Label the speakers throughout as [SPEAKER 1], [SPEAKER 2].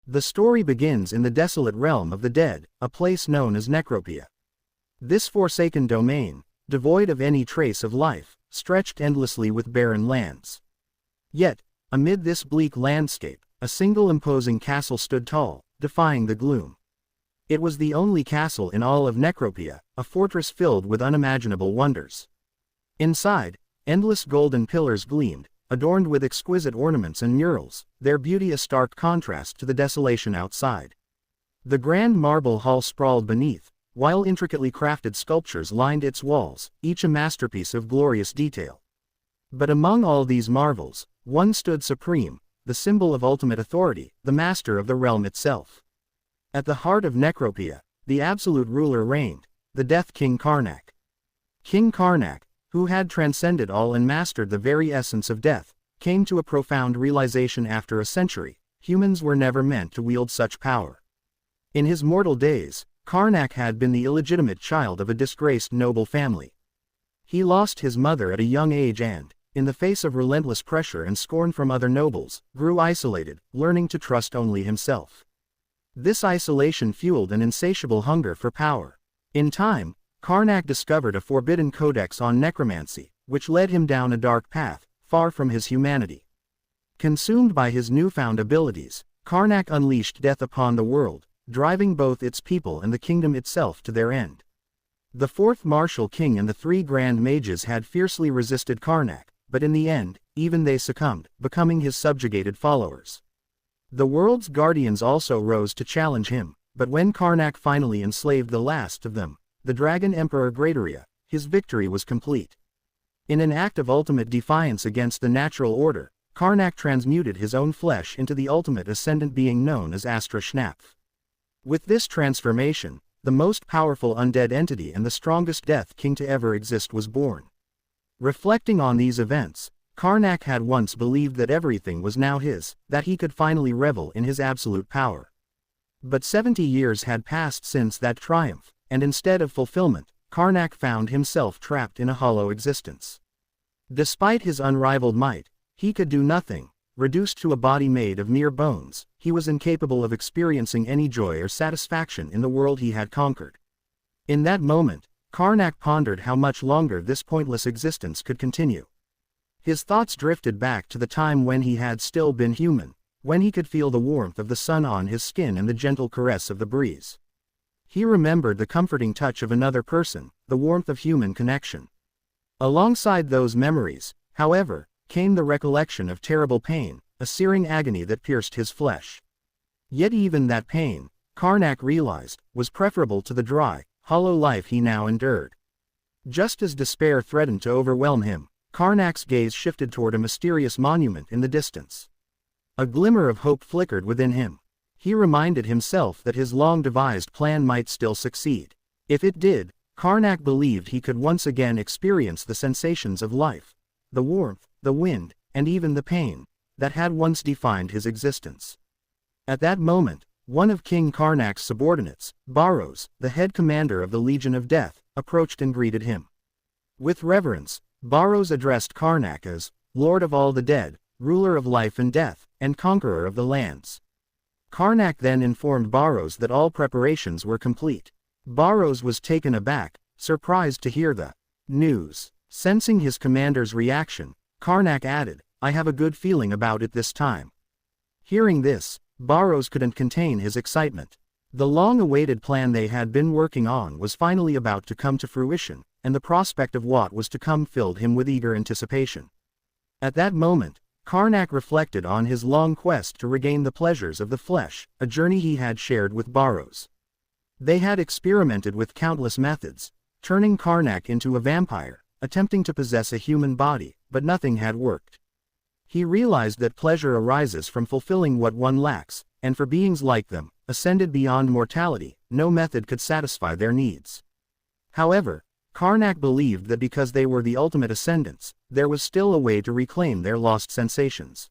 [SPEAKER 1] The story begins in the desolate realm of the dead, a place known as Necropia. This forsaken domain, devoid of any trace of life, stretched endlessly with barren lands. Yet, amid this bleak landscape, a single imposing castle stood tall, defying the gloom. It was the only castle in all of Necropia, a fortress filled with unimaginable wonders. Inside, endless golden pillars gleamed, adorned with exquisite ornaments and murals, their beauty a stark contrast to the desolation outside. The grand marble hall sprawled beneath, while intricately crafted sculptures lined its walls, each a masterpiece of glorious detail. But among all these marvels, one stood supreme, the symbol of ultimate authority, the master of the realm itself. At the heart of Necropia, the absolute ruler reigned, the Death King Karnak. King Karnak, who had transcended all and mastered the very essence of death, came to a profound realization after a century: humans were never meant to wield such power. In his mortal days, Karnak had been the illegitimate child of a disgraced noble family. He lost his mother at a young age and, in the face of relentless pressure and scorn from other nobles, grew isolated, learning to trust only himself. This isolation fueled an insatiable hunger for power. In time, Karnak discovered a forbidden codex on necromancy, which led him down a dark path, far from his humanity. Consumed by his newfound abilities, Karnak unleashed death upon the world, driving both its people and the kingdom itself to their end. The fourth martial king and the three grand mages had fiercely resisted Karnak, but in the end, even they succumbed, becoming his subjugated followers. The world's guardians also rose to challenge him, but when Karnak finally enslaved the last of them, the Dragon Emperor Greatoria, his victory was complete. In an act of ultimate defiance against the natural order, Karnak transmuted his own flesh into the ultimate ascendant being known as Astra Schnapf. With this transformation, the most powerful undead entity and the strongest Death King to ever exist was born. Reflecting on these events, Karnak had once believed that everything was now his, that he could finally revel in his absolute power. But 70 years had passed since that triumph, and instead of fulfillment, Karnak found himself trapped in a hollow existence. Despite his unrivaled might, he could do nothing. Reduced to a body made of mere bones, he was incapable of experiencing any joy or satisfaction in the world he had conquered. In that moment, Karnak pondered how much longer this pointless existence could continue. His thoughts drifted back to the time when he had still been human, when he could feel the warmth of the sun on his skin and the gentle caress of the breeze. He remembered the comforting touch of another person, the warmth of human connection. Alongside those memories, however, came the recollection of terrible pain, a searing agony that pierced his flesh. Yet even that pain, Karnak realized, was preferable to the dry, hollow life he now endured. Just as despair threatened to overwhelm him, Karnak's gaze shifted toward a mysterious monument in the distance. A glimmer of hope flickered within him. He reminded himself that his long-devised plan might still succeed. If it did, Karnak believed he could once again experience the sensations of life, the warmth, the wind, and even the pain, that had once defined his existence. At that moment, one of King Karnak's subordinates, Baros, the head commander of the Legion of Death, approached and greeted him. With reverence, Baros addressed Karnak as Lord of all the dead, ruler of life and death, and conqueror of the lands. Karnak then informed Baros that all preparations were complete. Baros was taken aback, surprised to hear the news. Sensing his commander's reaction, Karnak added, I have a good feeling about it this time. Hearing this, Baros couldn't contain his excitement. The long-awaited plan they had been working on was finally about to come to fruition, and the prospect of what was to come filled him with eager anticipation. At that moment, Karnak reflected on his long quest to regain the pleasures of the flesh, a journey he had shared with Baros. They had experimented with countless methods, turning Karnak into a vampire, attempting to possess a human body, but nothing had worked. He realized that pleasure arises from fulfilling what one lacks, and for beings like them, ascended beyond mortality, no method could satisfy their needs. However, Karnak believed that because they were the ultimate ascendants, there was still a way to reclaim their lost sensations.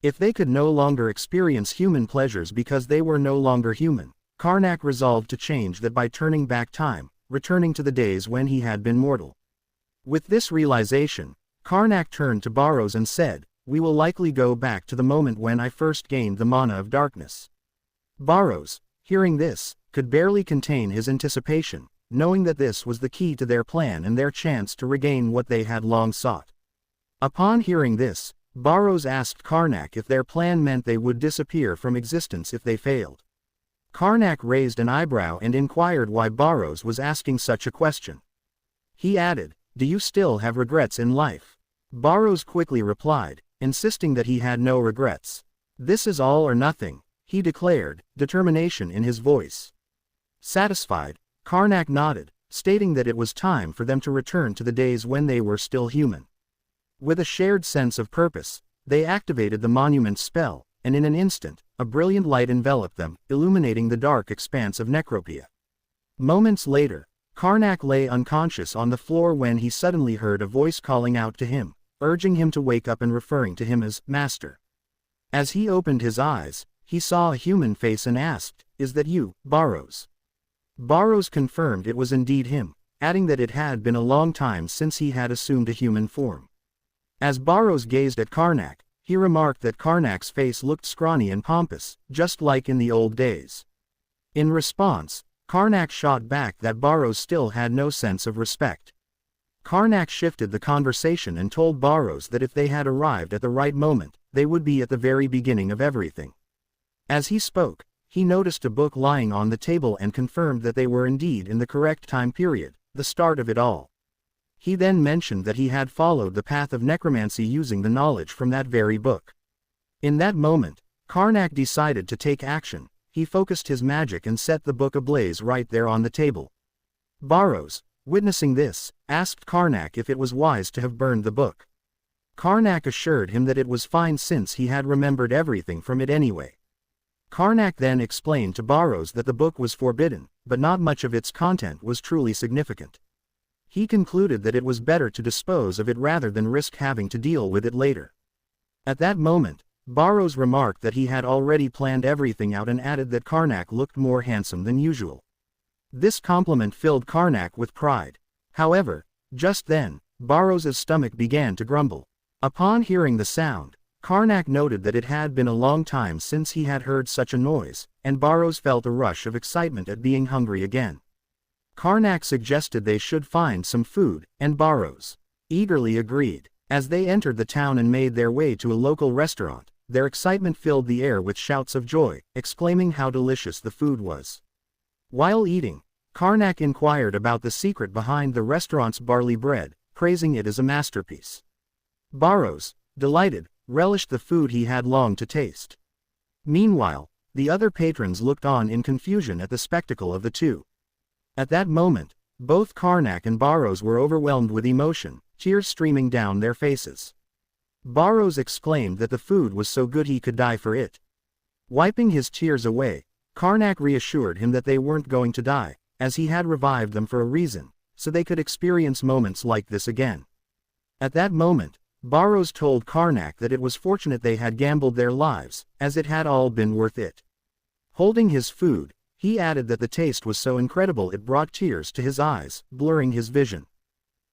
[SPEAKER 1] If they could no longer experience human pleasures because they were no longer human, Karnak resolved to change that by turning back time, returning to the days when he had been mortal. With this realization, Karnak turned to Baros and said, we will likely go back to the moment when I first gained the mana of darkness. Baros, hearing this, could barely contain his anticipation, knowing that this was the key to their plan and their chance to regain what they had long sought. Upon hearing this, Baros asked Karnak if their plan meant they would disappear from existence if they failed. Karnak raised an eyebrow and inquired why Baros was asking such a question. He added, "Do you still have regrets in life?" Baros quickly replied, insisting that he had no regrets. "This is all or nothing," he declared, determination in his voice. Satisfied, Karnak nodded, stating that it was time for them to return to the days when they were still human. With a shared sense of purpose, they activated the monument spell, and in an instant, a brilliant light enveloped them, illuminating the dark expanse of Necropia. Moments later, Karnak lay unconscious on the floor when he suddenly heard a voice calling out to him, urging him to wake up and referring to him as Master. As he opened his eyes, he saw a human face and asked, "Is that you, Baros?" Baros confirmed it was indeed him, adding that it had been a long time since he had assumed a human form. As Baros gazed at Karnak, he remarked that Karnak's face looked scrawny and pompous, just like in the old days. In response, Karnak shot back that Baros still had no sense of respect. Karnak shifted the conversation and told Baros that if they had arrived at the right moment, they would be at the very beginning of everything. As he spoke, he noticed a book lying on the table and confirmed that they were indeed in the correct time period, the start of it all. He then mentioned that he had followed the path of necromancy using the knowledge from that very book. In that moment, Karnak decided to take action. He focused his magic and set the book ablaze right there on the table. Baros, witnessing this, asked Karnak if it was wise to have burned the book. Karnak assured him that it was fine since he had remembered everything from it anyway. Karnak then explained to Baros that the book was forbidden, but not much of its content was truly significant. He concluded that it was better to dispose of it rather than risk having to deal with it later. At that moment, Baros remarked that he had already planned everything out and added that Karnak looked more handsome than usual. This compliment filled Karnak with pride. However, just then, Baros's stomach began to grumble. Upon hearing the sound, Karnak noted that it had been a long time since he had heard such a noise, and Baros felt a rush of excitement at being hungry again. Karnak suggested they should find some food, and Baros eagerly agreed. As they entered the town and made their way to a local restaurant, their excitement filled the air with shouts of joy, exclaiming how delicious the food was. While eating, Karnak inquired about the secret behind the restaurant's barley bread, praising it as a masterpiece. Baros, delighted, relished the food he had longed to taste. Meanwhile, the other patrons looked on in confusion at the spectacle of the two. At that moment, both Karnak and Baros were overwhelmed with emotion, tears streaming down their faces. Baros exclaimed that the food was so good he could die for it. Wiping his tears away, Karnak reassured him that they weren't going to die, as he had revived them for a reason, so they could experience moments like this again. At that moment, Baros told Karnak that it was fortunate they had gambled their lives, as it had all been worth it. Holding his food, he added that the taste was so incredible it brought tears to his eyes, blurring his vision.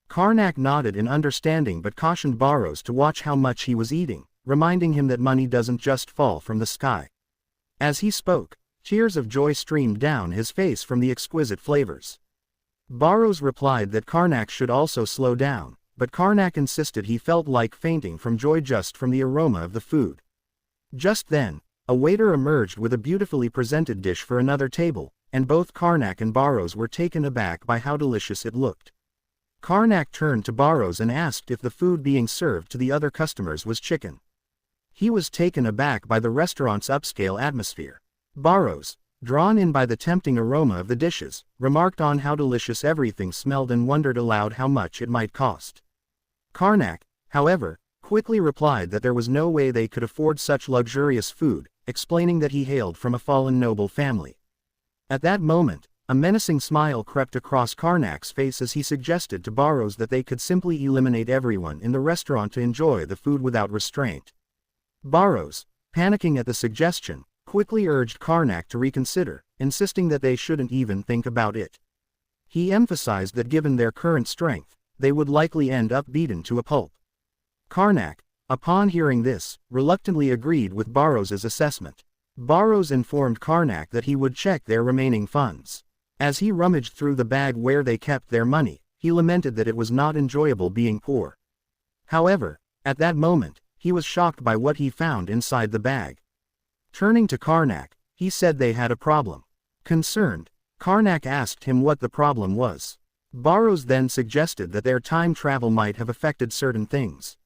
[SPEAKER 1] Karnak nodded in understanding but cautioned Baros to watch how much he was eating, reminding him that money doesn't just fall from the sky. As he spoke, tears of joy streamed down his face from the exquisite flavors. Baros replied that Karnak should also slow down, but Karnak insisted he felt like fainting from joy just from the aroma of the food. Just then, a waiter emerged with a beautifully presented dish for another table, and both Karnak and Baros were taken aback by how delicious it looked. Karnak turned to Baros and asked if the food being served to the other customers was chicken. He was taken aback by the restaurant's upscale atmosphere. Baros, drawn in by the tempting aroma of the dishes, remarked on how delicious everything smelled and wondered aloud how much it might cost. Karnak, however, quickly replied that there was no way they could afford such luxurious food, explaining that he hailed from a fallen noble family. At that moment, a menacing smile crept across Karnak's face as he suggested to Baros that they could simply eliminate everyone in the restaurant to enjoy the food without restraint. Baros, panicking at the suggestion, quickly urged Karnak to reconsider, insisting that they shouldn't even think about it. He emphasized that given their current strength, they would likely end up beaten to a pulp. Karnak, upon hearing this, reluctantly agreed with Baros's assessment. Baros informed Karnak that he would check their remaining funds. As he rummaged through the bag where they kept their money, he lamented that it was not enjoyable being poor. However, at that moment, he was shocked by what he found inside the bag. Turning to Karnak, he said they had a problem. Concerned, Karnak asked him what the problem was. Baros then suggested that their time travel might have affected certain things.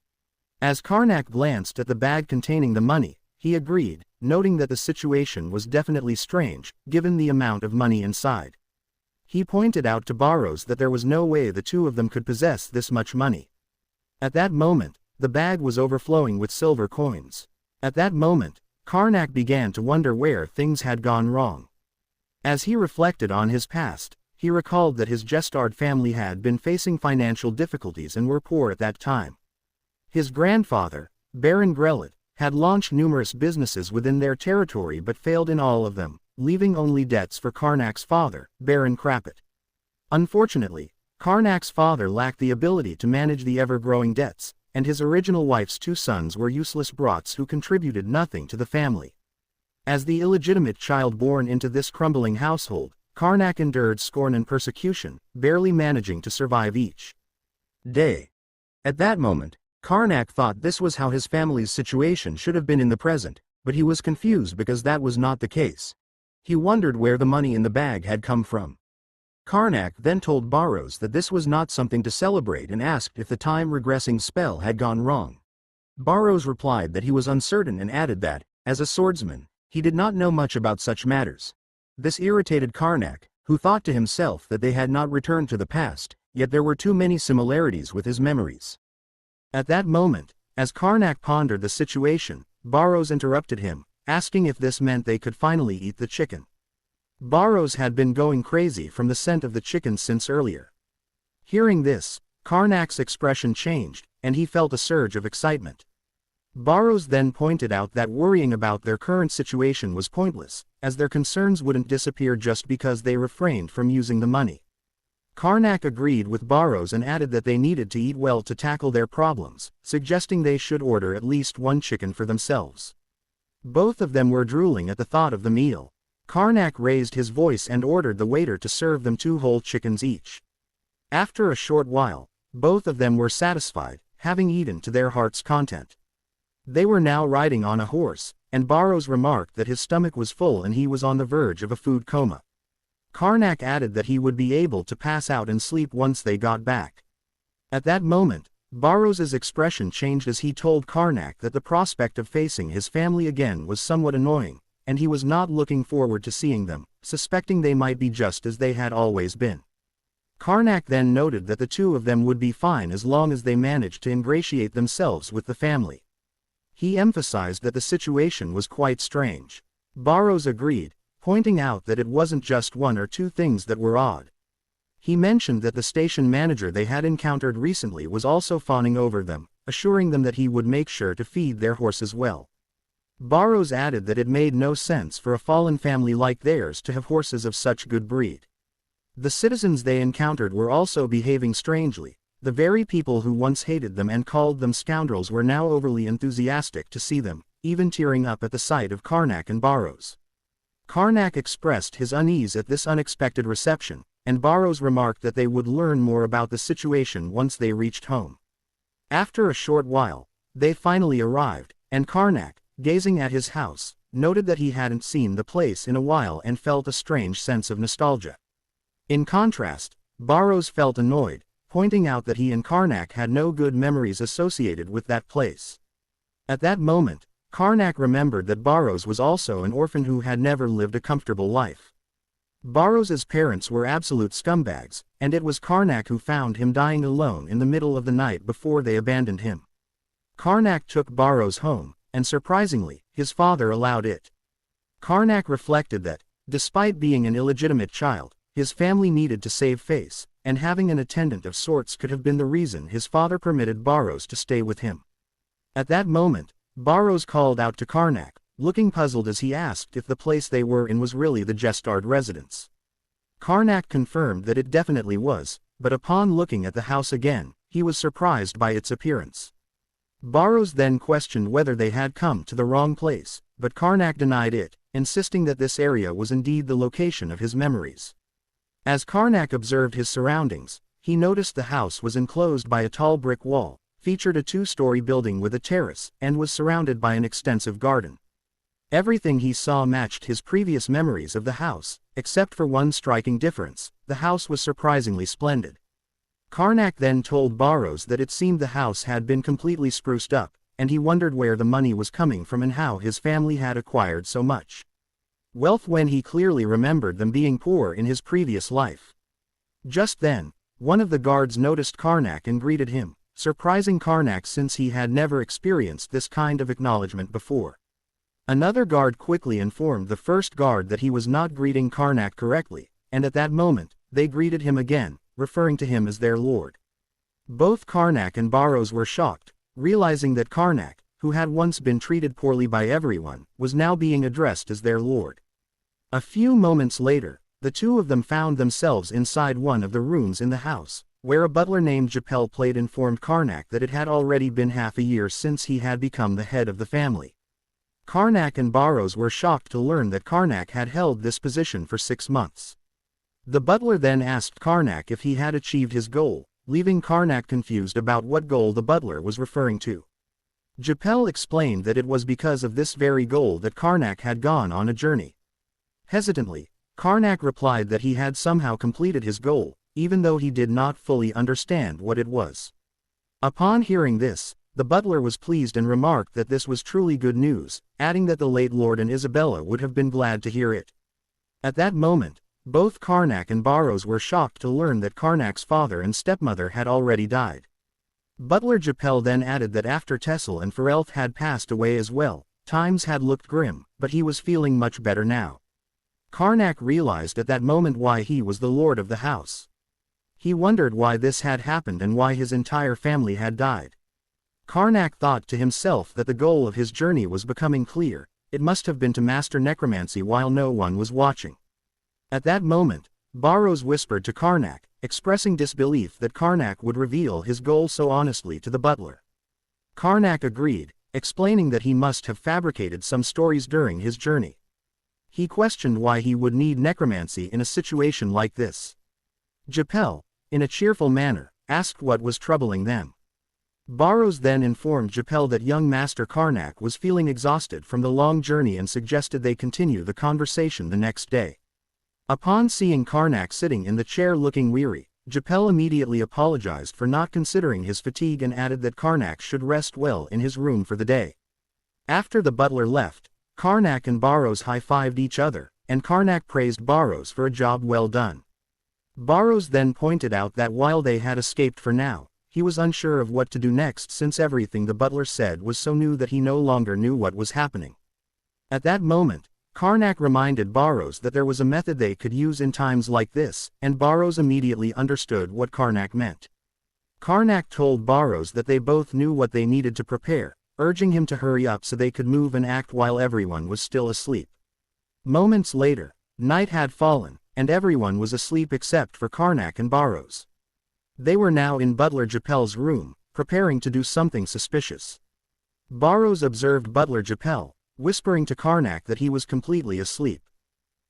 [SPEAKER 1] As Karnak glanced at the bag containing the money, he agreed, noting that the situation was definitely strange, given the amount of money inside. He pointed out to Baros that there was no way the two of them could possess this much money. At that moment, the bag was overflowing with silver coins. At that moment, Karnak began to wonder where things had gone wrong. As he reflected on his past, he recalled that his Jestard family had been facing financial difficulties and were poor at that time. His grandfather, Baron Grellet, had launched numerous businesses within their territory but failed in all of them, leaving only debts for Karnak's father, Baron Krapet. Unfortunately, Karnak's father lacked the ability to manage the ever-growing debts, and his original wife's two sons were useless brats who contributed nothing to the family. As the illegitimate child born into this crumbling household, Karnak endured scorn and persecution, barely managing to survive each day. At that moment, Karnak thought this was how his family's situation should have been in the present, but he was confused because that was not the case. He wondered where the money in the bag had come from. Karnak then told Baros that this was not something to celebrate and asked if the time-regressing spell had gone wrong. Baros replied that he was uncertain and added that, as a swordsman, he did not know much about such matters. This irritated Karnak, who thought to himself that they had not returned to the past, yet there were too many similarities with his memories. At that moment, as Karnak pondered the situation, Baros interrupted him, asking if this meant they could finally eat the chicken. Baros had been going crazy from the scent of the chicken since earlier. Hearing this, Karnak's expression changed, and he felt a surge of excitement. Baros then pointed out that worrying about their current situation was pointless, as their concerns wouldn't disappear just because they refrained from using the money. Karnak agreed with Baros and added that they needed to eat well to tackle their problems, suggesting they should order at least one chicken for themselves. Both of them were drooling at the thought of the meal. Karnak raised his voice and ordered the waiter to serve them 2 whole chickens each. After a short while, both of them were satisfied, having eaten to their heart's content. They were now riding on a horse, and Baros remarked that his stomach was full and he was on the verge of a food coma. Karnak added that he would be able to pass out and sleep once they got back. At that moment, Baros's expression changed as he told Karnak that the prospect of facing his family again was somewhat annoying, and he was not looking forward to seeing them, suspecting they might be just as they had always been. Karnak then noted that the two of them would be fine as long as they managed to ingratiate themselves with the family. He emphasized that the situation was quite strange. Baros agreed, pointing out that it wasn't just 1 or 2 things that were odd. He mentioned that the station manager they had encountered recently was also fawning over them, assuring them that he would make sure to feed their horses well. Baros added that it made no sense for a fallen family like theirs to have horses of such good breed. The citizens they encountered were also behaving strangely. The very people who once hated them and called them scoundrels were now overly enthusiastic to see them, even tearing up at the sight of Karnak and Baros. Karnak expressed his unease at this unexpected reception, and Baros remarked that they would learn more about the situation once they reached home. After a short while, they finally arrived, and Karnak, gazing at his house, noted that he hadn't seen the place in a while and felt a strange sense of nostalgia. In contrast, Baros felt annoyed, pointing out that he and Karnak had no good memories associated with that place. At that moment, Karnak remembered that Baros was also an orphan who had never lived a comfortable life. Baros's parents were absolute scumbags, and it was Karnak who found him dying alone in the middle of the night before they abandoned him. Karnak took Baros home, and surprisingly, his father allowed it. Karnak reflected that, despite being an illegitimate child, his family needed to save face, and having an attendant of sorts could have been the reason his father permitted Baros to stay with him. At that moment, Baros called out to Karnak, looking puzzled as he asked if the place they were in was really the Jestard residence. Karnak confirmed that it definitely was, but upon looking at the house again, he was surprised by its appearance. Baros then questioned whether they had come to the wrong place, but Karnak denied it, insisting that this area was indeed the location of his memories. As Karnak observed his surroundings, he noticed the house was enclosed by a tall brick wall, featured a two-story building with a terrace, and was surrounded by an extensive garden. Everything he saw matched his previous memories of the house, except for one striking difference: the house was surprisingly splendid. Karnak then told Baros that it seemed the house had been completely spruced up, and he wondered where the money was coming from and how his family had acquired so much wealth when he clearly remembered them being poor in his previous life. Just then, one of the guards noticed Karnak and greeted him, surprising Karnak since he had never experienced this kind of acknowledgement before. Another guard quickly informed the first guard that he was not greeting Karnak correctly, and at that moment, they greeted him again, referring to him as their lord. Both Karnak and Baros were shocked, realizing that Karnak, who had once been treated poorly by everyone, was now being addressed as their lord. A few moments later, the two of them found themselves inside one of the rooms in the house, where a butler named Japel Plate informed Karnak that it had already been half a year since he had become the head of the family. Karnak and Baros were shocked to learn that Karnak had held this position for 6 months. The butler then asked Karnak if he had achieved his goal, leaving Karnak confused about what goal the butler was referring to. Japel explained that it was because of this very goal that Karnak had gone on a journey. Hesitantly, Karnak replied that he had somehow completed his goal, even though he did not fully understand what it was. Upon hearing this, the butler was pleased and remarked that this was truly good news, adding that the late Lord and Isabella would have been glad to hear it. At that moment, both Karnak and Baros were shocked to learn that Karnak's father and stepmother had already died. Butler Japel then added that after Tessel and Ferelth had passed away as well, times had looked grim, but he was feeling much better now. Karnak realized at that moment why he was the lord of the house. He wondered why this had happened and why his entire family had died. Karnak thought to himself that the goal of his journey was becoming clear: it must have been to master necromancy while no one was watching. At that moment, Baros whispered to Karnak, expressing disbelief that Karnak would reveal his goal so honestly to the butler. Karnak agreed, explaining that he must have fabricated some stories during his journey. He questioned why he would need necromancy in a situation like this. Japel, in a cheerful manner, asked what was troubling them. Baros then informed Japel that young Master Karnak was feeling exhausted from the long journey and suggested they continue the conversation the next day. Upon seeing Karnak sitting in the chair looking weary, Japel immediately apologized for not considering his fatigue and added that Karnak should rest well in his room for the day. After the butler left, Karnak and Baros high-fived each other, and Karnak praised Baros for a job well done. Baros then pointed out that while they had escaped for now, he was unsure of what to do next since everything the butler said was so new that he no longer knew what was happening. At that moment, Karnak reminded Baros that there was a method they could use in times like this, and Baros immediately understood what Karnak meant. Karnak told Baros that they both knew what they needed to prepare, urging him to hurry up so they could move and act while everyone was still asleep. Moments later, night had fallen, and everyone was asleep except for Karnak and Baros. They were now in Butler Japel's room, preparing to do something suspicious. Baros observed Butler Japel, whispering to Karnak that he was completely asleep.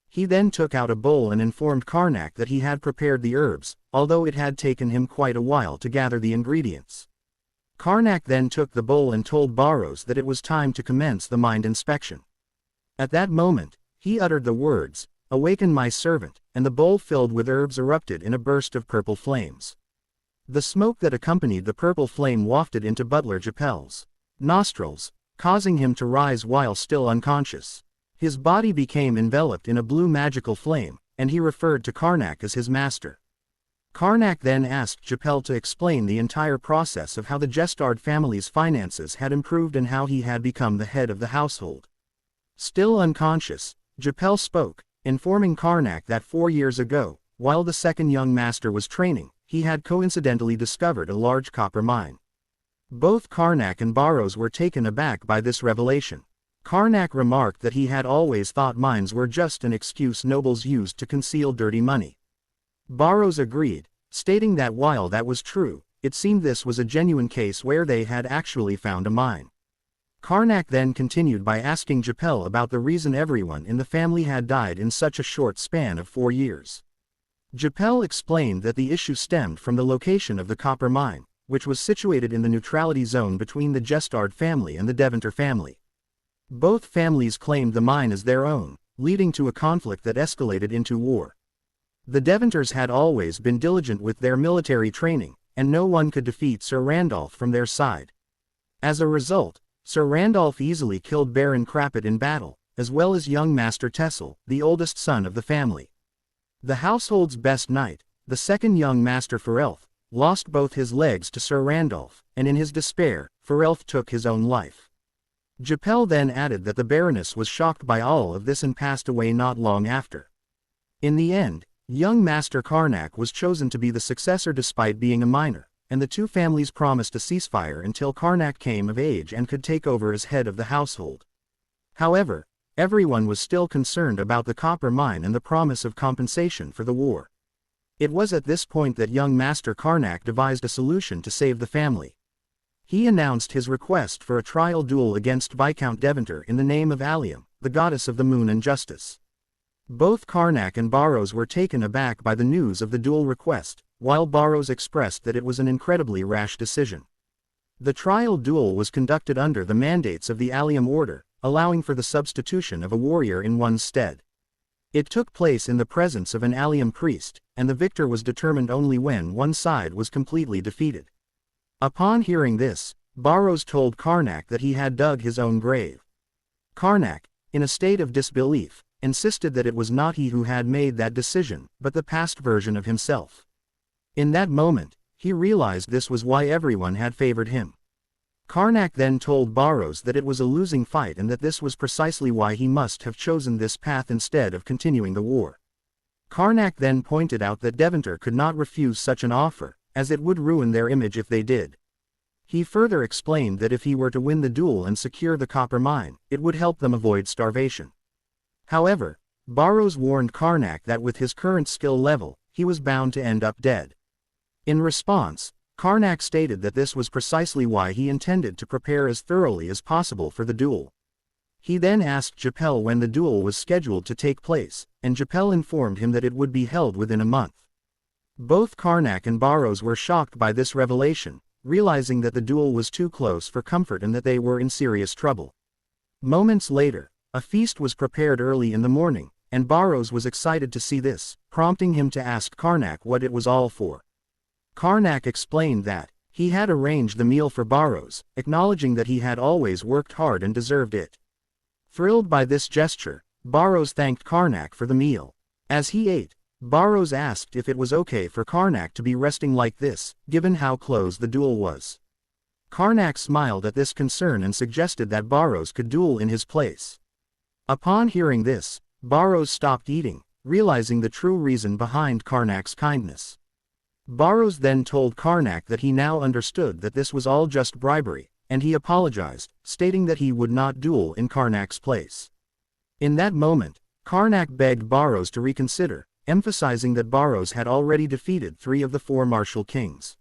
[SPEAKER 1] He then took out a bowl and informed Karnak that he had prepared the herbs, although it had taken him quite a while to gather the ingredients. Karnak then took the bowl and told Baros that it was time to commence the mind inspection. At that moment, he uttered the words, "Awaken my servant," and the bowl filled with herbs erupted in a burst of purple flames. The smoke that accompanied the purple flame wafted into Butler Japel's nostrils, causing him to rise while still unconscious. His body became enveloped in a blue magical flame, and he referred to Karnak as his master. Karnak then asked Japel to explain the entire process of how the Jestard family's finances had improved and how he had become the head of the household. Still unconscious, Japel spoke, informing Karnak that 4 years ago, while the second young master was training, he had coincidentally discovered a large copper mine. Both Karnak and Baros were taken aback by this revelation. Karnak remarked that he had always thought mines were just an excuse nobles used to conceal dirty money. Baros agreed, stating that while that was true, it seemed this was a genuine case where they had actually found a mine. Karnak then continued by asking Japel about the reason everyone in the family had died in such a short span of 4 years. Japel explained that the issue stemmed from the location of the copper mine, which was situated in the neutrality zone between the Jestard family and the Deventer family. Both families claimed the mine as their own, leading to a conflict that escalated into war. The Deventers had always been diligent with their military training, and no one could defeat Sir Randolph from their side. As a result, Sir Randolph easily killed Baron Crappet in battle, as well as young Master Tessel, the oldest son of the family. The household's best knight, the second young Master Ferelth, lost both his legs to Sir Randolph, and in his despair, Ferelth took his own life. Japel then added that the Baroness was shocked by all of this and passed away not long after. In the end, young Master Karnak was chosen to be the successor despite being a minor, and the two families promised a ceasefire until Karnak came of age and could take over as head of the household. However, everyone was still concerned about the copper mine and the promise of compensation for the war. It was at this point that young Master Karnak devised a solution to save the family. He announced his request for a trial duel against Viscount Deventer in the name of Allium, the goddess of the moon and justice. Both Karnak and Baros were taken aback by the news of the duel request, while Baros expressed that it was an incredibly rash decision. The trial duel was conducted under the mandates of the Allium Order, allowing for the substitution of a warrior in one's stead. It took place in the presence of an Allium priest, and the victor was determined only when one side was completely defeated. Upon hearing this, Baros told Karnak that he had dug his own grave. Karnak, in a state of disbelief, insisted that it was not he who had made that decision, but the past version of himself. In that moment, he realized this was why everyone had favored him. Karnak then told Baros that it was a losing fight and that this was precisely why he must have chosen this path instead of continuing the war. Karnak then pointed out that Deventer could not refuse such an offer, as it would ruin their image if they did. He further explained that if he were to win the duel and secure the copper mine, it would help them avoid starvation. However, Baros warned Karnak that with his current skill level, he was bound to end up dead. In response, Karnak stated that this was precisely why he intended to prepare as thoroughly as possible for the duel. He then asked Japel when the duel was scheduled to take place, and Japel informed him that it would be held within a month. Both Karnak and Baros were shocked by this revelation, realizing that the duel was too close for comfort and that they were in serious trouble. Moments later, a feast was prepared early in the morning, and Baros was excited to see this, prompting him to ask Karnak what it was all for. Karnak explained that he had arranged the meal for Baros, acknowledging that he had always worked hard and deserved it. Thrilled by this gesture, Baros thanked Karnak for the meal. As he ate, Baros asked if it was okay for Karnak to be resting like this, given how close the duel was. Karnak smiled at this concern and suggested that Baros could duel in his place. Upon hearing this, Baros stopped eating, realizing the true reason behind Karnak's kindness. Baros then told Karnak that he now understood that this was all just bribery, and he apologized, stating that he would not duel in Karnak's place. In that moment, Karnak begged Baros to reconsider, emphasizing that Baros had already defeated 3 of the 4 martial kings.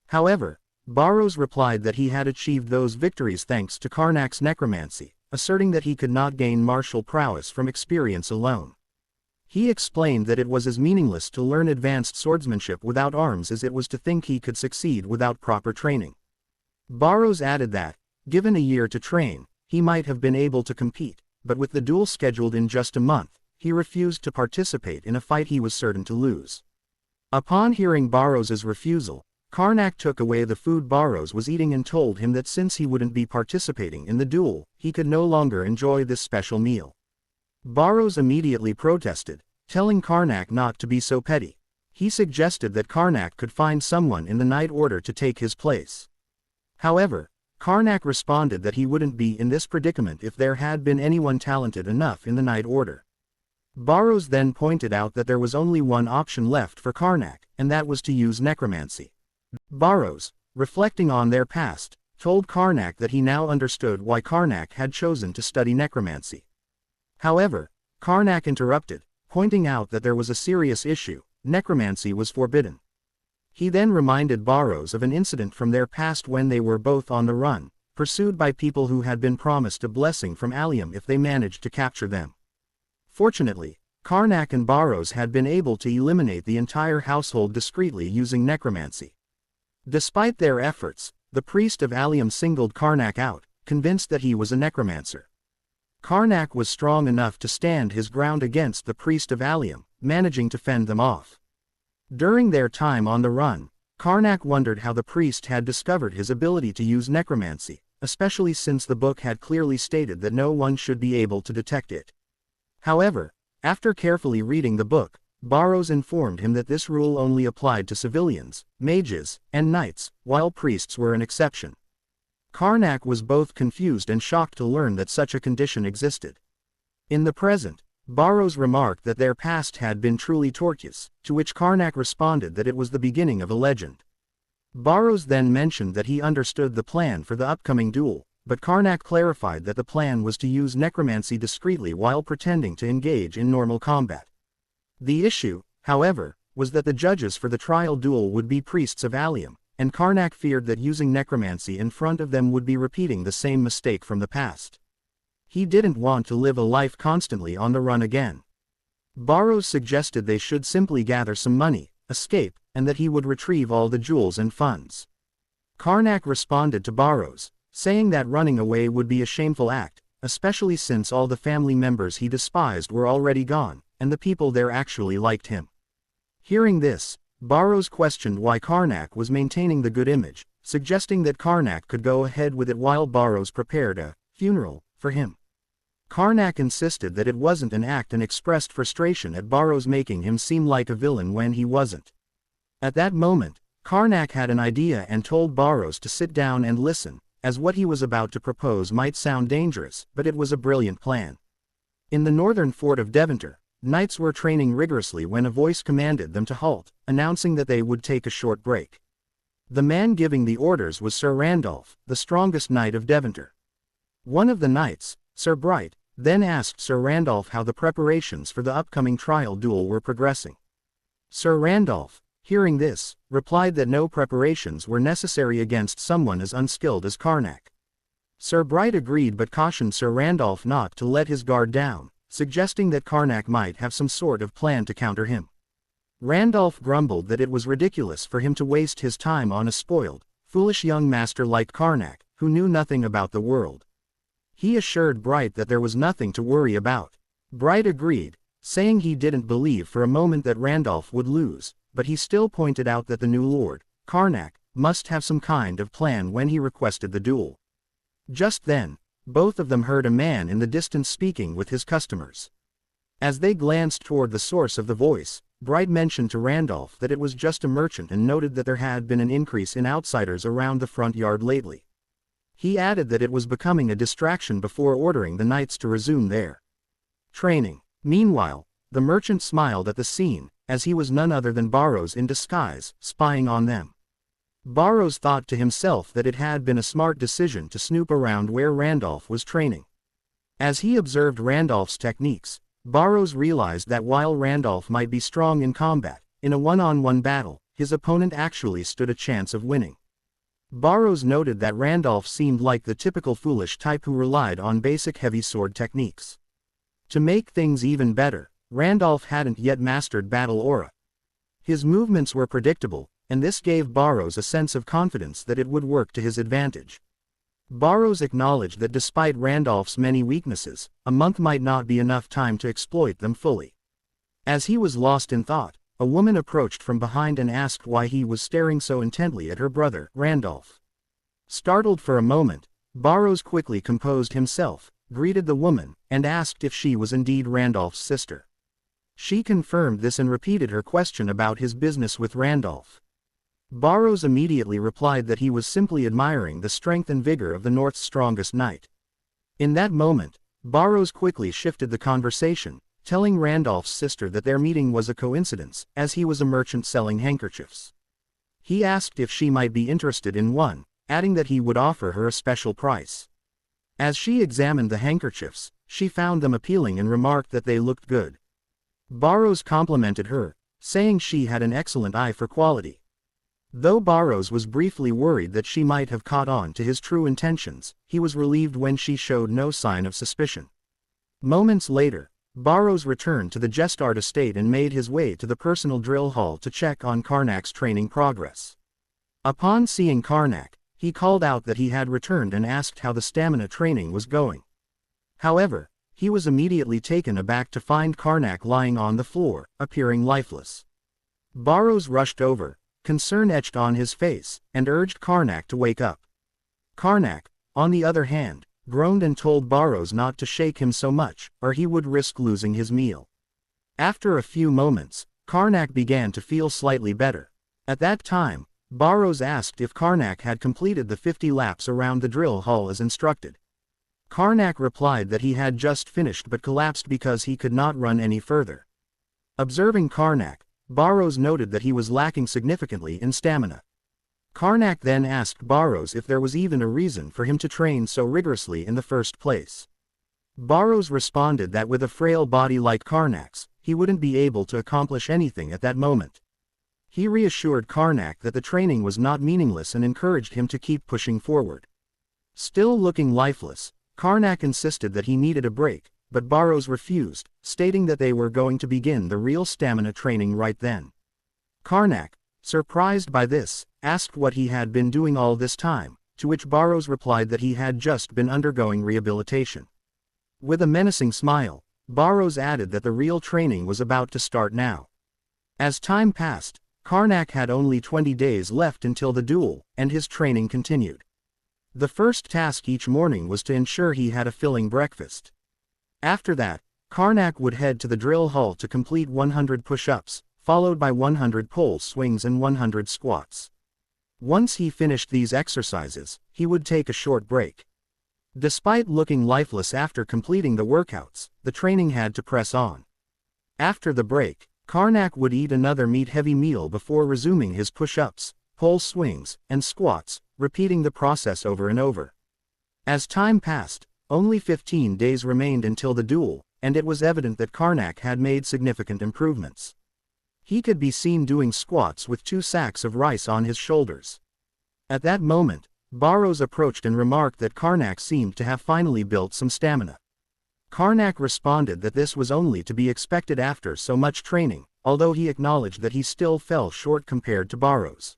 [SPEAKER 1] However, Baros replied that he had achieved those victories thanks to Karnak's necromancy, asserting that he could not gain martial prowess from experience alone. He explained that it was as meaningless to learn advanced swordsmanship without arms as it was to think he could succeed without proper training. Baros added that, given a year to train, he might have been able to compete, but with the duel scheduled in just a month, he refused to participate in a fight he was certain to lose. Upon hearing Baros's refusal, Karnak took away the food Baros was eating and told him that since he wouldn't be participating in the duel, he could no longer enjoy this special meal. Baros immediately protested, telling Karnak not to be so petty. He suggested that Karnak could find someone in the Night Order to take his place. However, Karnak responded that he wouldn't be in this predicament if there had been anyone talented enough in the Night Order. Baros then pointed out that there was only one option left for Karnak, and that was to use necromancy. Baros, reflecting on their past, told Karnak that he now understood why Karnak had chosen to study necromancy. However, Karnak interrupted, pointing out that there was a serious issue: necromancy was forbidden. He then reminded Baros of an incident from their past when they were both on the run, pursued by people who had been promised a blessing from Allium if they managed to capture them. Fortunately, Karnak and Baros had been able to eliminate the entire household discreetly using necromancy. Despite their efforts, the priest of Allium singled Karnak out, convinced that he was a necromancer. Karnak was strong enough to stand his ground against the priest of Allium, managing to fend them off. During their time on the run, Karnak wondered how the priest had discovered his ability to use necromancy, especially since the book had clearly stated that no one should be able to detect it. However, after carefully reading the book, Baros informed him that this rule only applied to civilians, mages, and knights, while priests were an exception. Karnak was both confused and shocked to learn that such a condition existed. In the present, Baros remarked that their past had been truly tortuous, to which Karnak responded that it was the beginning of a legend. Baros then mentioned that he understood the plan for the upcoming duel, but Karnak clarified that the plan was to use necromancy discreetly while pretending to engage in normal combat. The issue, however, was that the judges for the trial duel would be priests of Allium, and Karnak feared that using necromancy in front of them would be repeating the same mistake from the past. He didn't want to live a life constantly on the run again. Baros suggested they should simply gather some money, escape, and that he would retrieve all the jewels and funds. Karnak responded to Baros, saying that running away would be a shameful act, especially since all the family members he despised were already gone, and the people there actually liked him. Hearing this, Baros questioned why Karnak was maintaining the good image, suggesting that Karnak could go ahead with it while Baros prepared a funeral for him. Karnak insisted that it wasn't an act and expressed frustration at Baros making him seem like a villain when he wasn't. At that moment, Karnak had an idea and told Baros to sit down and listen, as what he was about to propose might sound dangerous, but it was a brilliant plan. In the northern fort of Deventer, knights were training rigorously when a voice commanded them to halt, announcing that they would take a short break. The man giving the orders was Sir Randolph, the strongest knight of Deventer. One of the knights, Sir Bright, then asked Sir Randolph how the preparations for the upcoming trial duel were progressing. Sir Randolph, hearing this, replied that no preparations were necessary against someone as unskilled as Karnak. Sir Bright agreed but cautioned Sir Randolph not to let his guard down, suggesting that Karnak might have some sort of plan to counter him. Randolph grumbled that it was ridiculous for him to waste his time on a spoiled, foolish young master like Karnak, who knew nothing about the world. He assured Bright that there was nothing to worry about. Bright agreed, saying he didn't believe for a moment that Randolph would lose, but he still pointed out that the new lord, Karnak, must have some kind of plan when he requested the duel. Just then, both of them heard a man in the distance speaking with his customers. As they glanced toward the source of the voice, Bright mentioned to Randolph that it was just a merchant and noted that there had been an increase in outsiders around the front yard lately. He added that it was becoming a distraction before ordering the knights to resume their training. Meanwhile, the merchant smiled at the scene, as he was none other than Baros in disguise, spying on them. Baros thought to himself that it had been a smart decision to snoop around where Randolph was training. As he observed Randolph's techniques, Baros realized that while Randolph might be strong in combat, in a one-on-one battle, his opponent actually stood a chance of winning. Baros noted that Randolph seemed like the typical foolish type who relied on basic heavy sword techniques. To make things even better, Randolph hadn't yet mastered battle aura. His movements were predictable, and this gave Baros a sense of confidence that it would work to his advantage. Baros acknowledged that despite Randolph's many weaknesses, a month might not be enough time to exploit them fully. As he was lost in thought, a woman approached from behind and asked why he was staring so intently at her brother, Randolph. Startled for a moment, Baros quickly composed himself, greeted the woman, and asked if she was indeed Randolph's sister. She confirmed this and repeated her question about his business with Randolph. Baros immediately replied that he was simply admiring the strength and vigor of the North's strongest knight. In that moment, Baros quickly shifted the conversation, telling Randolph's sister that their meeting was a coincidence, as he was a merchant selling handkerchiefs. He asked if she might be interested in one, adding that he would offer her a special price. As she examined the handkerchiefs, she found them appealing and remarked that they looked good. Baros complimented her, saying she had an excellent eye for quality. Though Baros was briefly worried that she might have caught on to his true intentions, he was relieved when she showed no sign of suspicion. Moments later, Baros returned to the Jestard estate and made his way to the personal drill hall to check on Karnak's training progress. Upon seeing Karnak, he called out that he had returned and asked how the stamina training was going. However, he was immediately taken aback to find Karnak lying on the floor, appearing lifeless. Baros rushed over, concern etched on his face, and urged Karnak to wake up. Karnak, on the other hand, groaned and told Baros not to shake him so much, or he would risk losing his meal. After a few moments, Karnak began to feel slightly better. At that time, Baros asked if Karnak had completed the 50 laps around the drill hall as instructed. Karnak replied that he had just finished but collapsed because he could not run any further. Observing Karnak, Baros noted that he was lacking significantly in stamina. Karnak then asked Baros if there was even a reason for him to train so rigorously in the first place. Baros responded that with a frail body like Karnak's, he wouldn't be able to accomplish anything at that moment. He reassured Karnak that the training was not meaningless and encouraged him to keep pushing forward. Still looking lifeless, Karnak insisted that he needed a break, but Baros refused, stating that they were going to begin the real stamina training right then. Karnak, surprised by this, asked what he had been doing all this time, to which Baros replied that he had just been undergoing rehabilitation. With a menacing smile, Baros added that the real training was about to start now. As time passed, Karnak had only 20 days left until the duel, and his training continued. The first task each morning was to ensure he had a filling breakfast. After that, Karnak would head to the drill hall to complete 100 push-ups, followed by 100 pole swings and 100 squats. Once he finished these exercises, he would take a short break. Despite looking lifeless after completing the workouts, the training had to press on. After the break, Karnak would eat another meat-heavy meal before resuming his push-ups, pole swings, and squats, repeating the process over and over. As time passed, only 15 days remained until the duel, and it was evident that Karnak had made significant improvements. He could be seen doing squats with 2 sacks of rice on his shoulders. At that moment, Baros approached and remarked that Karnak seemed to have finally built some stamina. Karnak responded that this was only to be expected after so much training, although he acknowledged that he still fell short compared to Baros.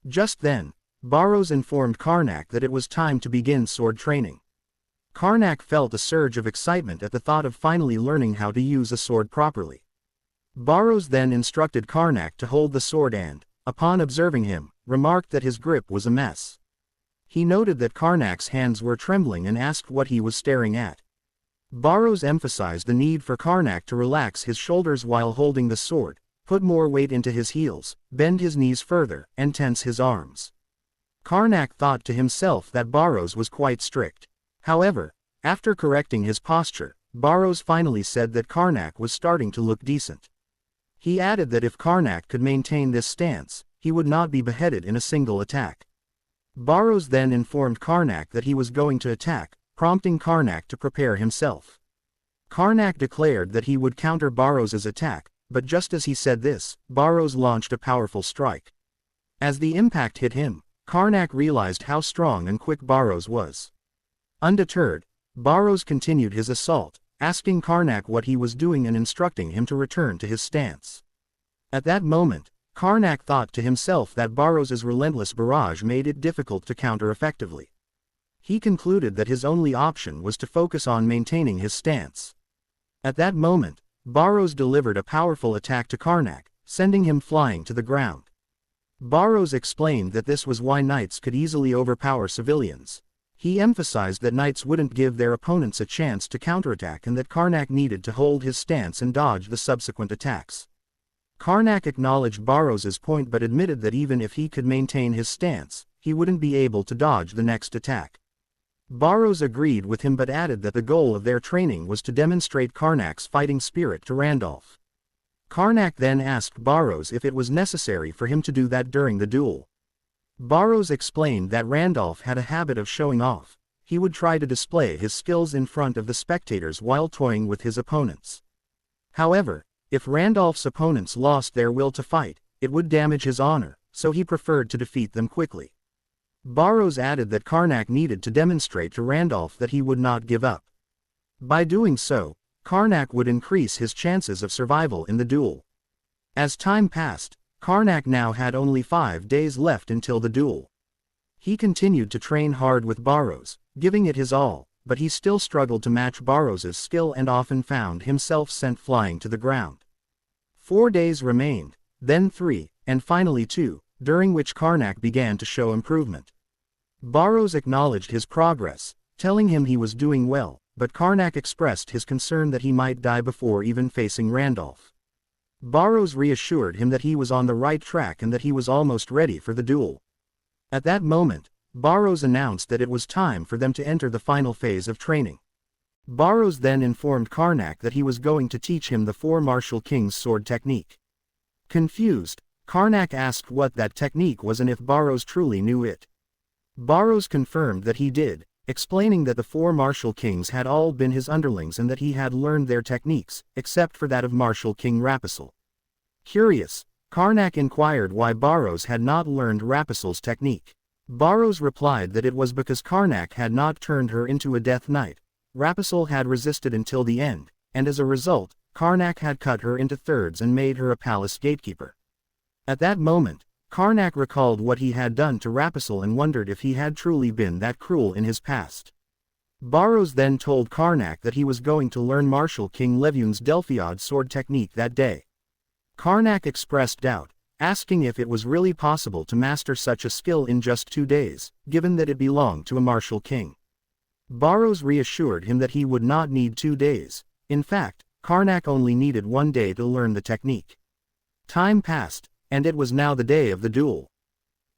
[SPEAKER 1] Just then, Baros informed Karnak that it was time to begin sword training. Karnak felt a surge of excitement at the thought of finally learning how to use a sword properly. Baros then instructed Karnak to hold the sword and, upon observing him, remarked that his grip was a mess. He noted that Karnak's hands were trembling and asked what he was staring at. Baros emphasized the need for Karnak to relax his shoulders while holding the sword, put more weight into his heels, bend his knees further, and tense his arms. Karnak thought to himself that Baros was quite strict. However, after correcting his posture, Baros finally said that Karnak was starting to look decent. He added that if Karnak could maintain this stance, he would not be beheaded in a single attack. Baros then informed Karnak that he was going to attack, prompting Karnak to prepare himself. Karnak declared that he would counter Baros's attack, but just as he said this, Baros launched a powerful strike. As the impact hit him, Karnak realized how strong and quick Baros was. Undeterred, Baros continued his assault, asking Karnak what he was doing and instructing him to return to his stance. At that moment, Karnak thought to himself that Baros's relentless barrage made it difficult to counter effectively. He concluded that his only option was to focus on maintaining his stance. At that moment, Baros delivered a powerful attack to Karnak, sending him flying to the ground. Baros explained that this was why knights could easily overpower civilians. He emphasized that knights wouldn't give their opponents a chance to counterattack and that Karnak needed to hold his stance and dodge the subsequent attacks. Karnak acknowledged Baros's point but admitted that even if he could maintain his stance, he wouldn't be able to dodge the next attack. Baros agreed with him but added that the goal of their training was to demonstrate Karnak's fighting spirit to Randolph. Karnak then asked Baros if it was necessary for him to do that during the duel. Baros explained that Randolph had a habit of showing off. He would try to display his skills in front of the spectators while toying with his opponents. However, if Randolph's opponents lost their will to fight, it would damage his honor, so he preferred to defeat them quickly. Baros added that Karnak needed to demonstrate to Randolph that he would not give up. By doing so, Karnak would increase his chances of survival in the duel. As time passed, Karnak now had only 5 days left until the duel. He continued to train hard with Baros, giving it his all, but he still struggled to match Baros's skill and often found himself sent flying to the ground. 4 days remained, then 3, and finally 2, during which Karnak began to show improvement. Baros acknowledged his progress, telling him he was doing well, but Karnak expressed his concern that he might die before even facing Randolph. Baros reassured him that he was on the right track and that he was almost ready for the duel. At that moment, Baros announced that it was time for them to enter the final phase of training. Baros then informed Karnak that he was going to teach him the 4 martial king's sword technique. Confused, Karnak asked what that technique was and if Baros truly knew it. Baros confirmed that he did, explaining that the 4 martial kings had all been his underlings and that he had learned their techniques, except for that of martial king Rapisal. Curious, Karnak inquired why Baros had not learned Rapisal's technique. Baros replied that it was because Karnak had not turned her into a death knight. Rapisal had resisted until the end, and as a result, Karnak had cut her into thirds and made her a palace gatekeeper. At that moment, Karnak recalled what he had done to Rapisal and wondered if he had truly been that cruel in his past. Baros then told Karnak that he was going to learn Martial King Levune's Delphiod sword technique that day. Karnak expressed doubt, asking if it was really possible to master such a skill in just 2 days, given that it belonged to a martial king. Baros reassured him that he would not need 2 days. In fact, Karnak only needed 1 day to learn the technique. Time passed, and it was now the day of the duel.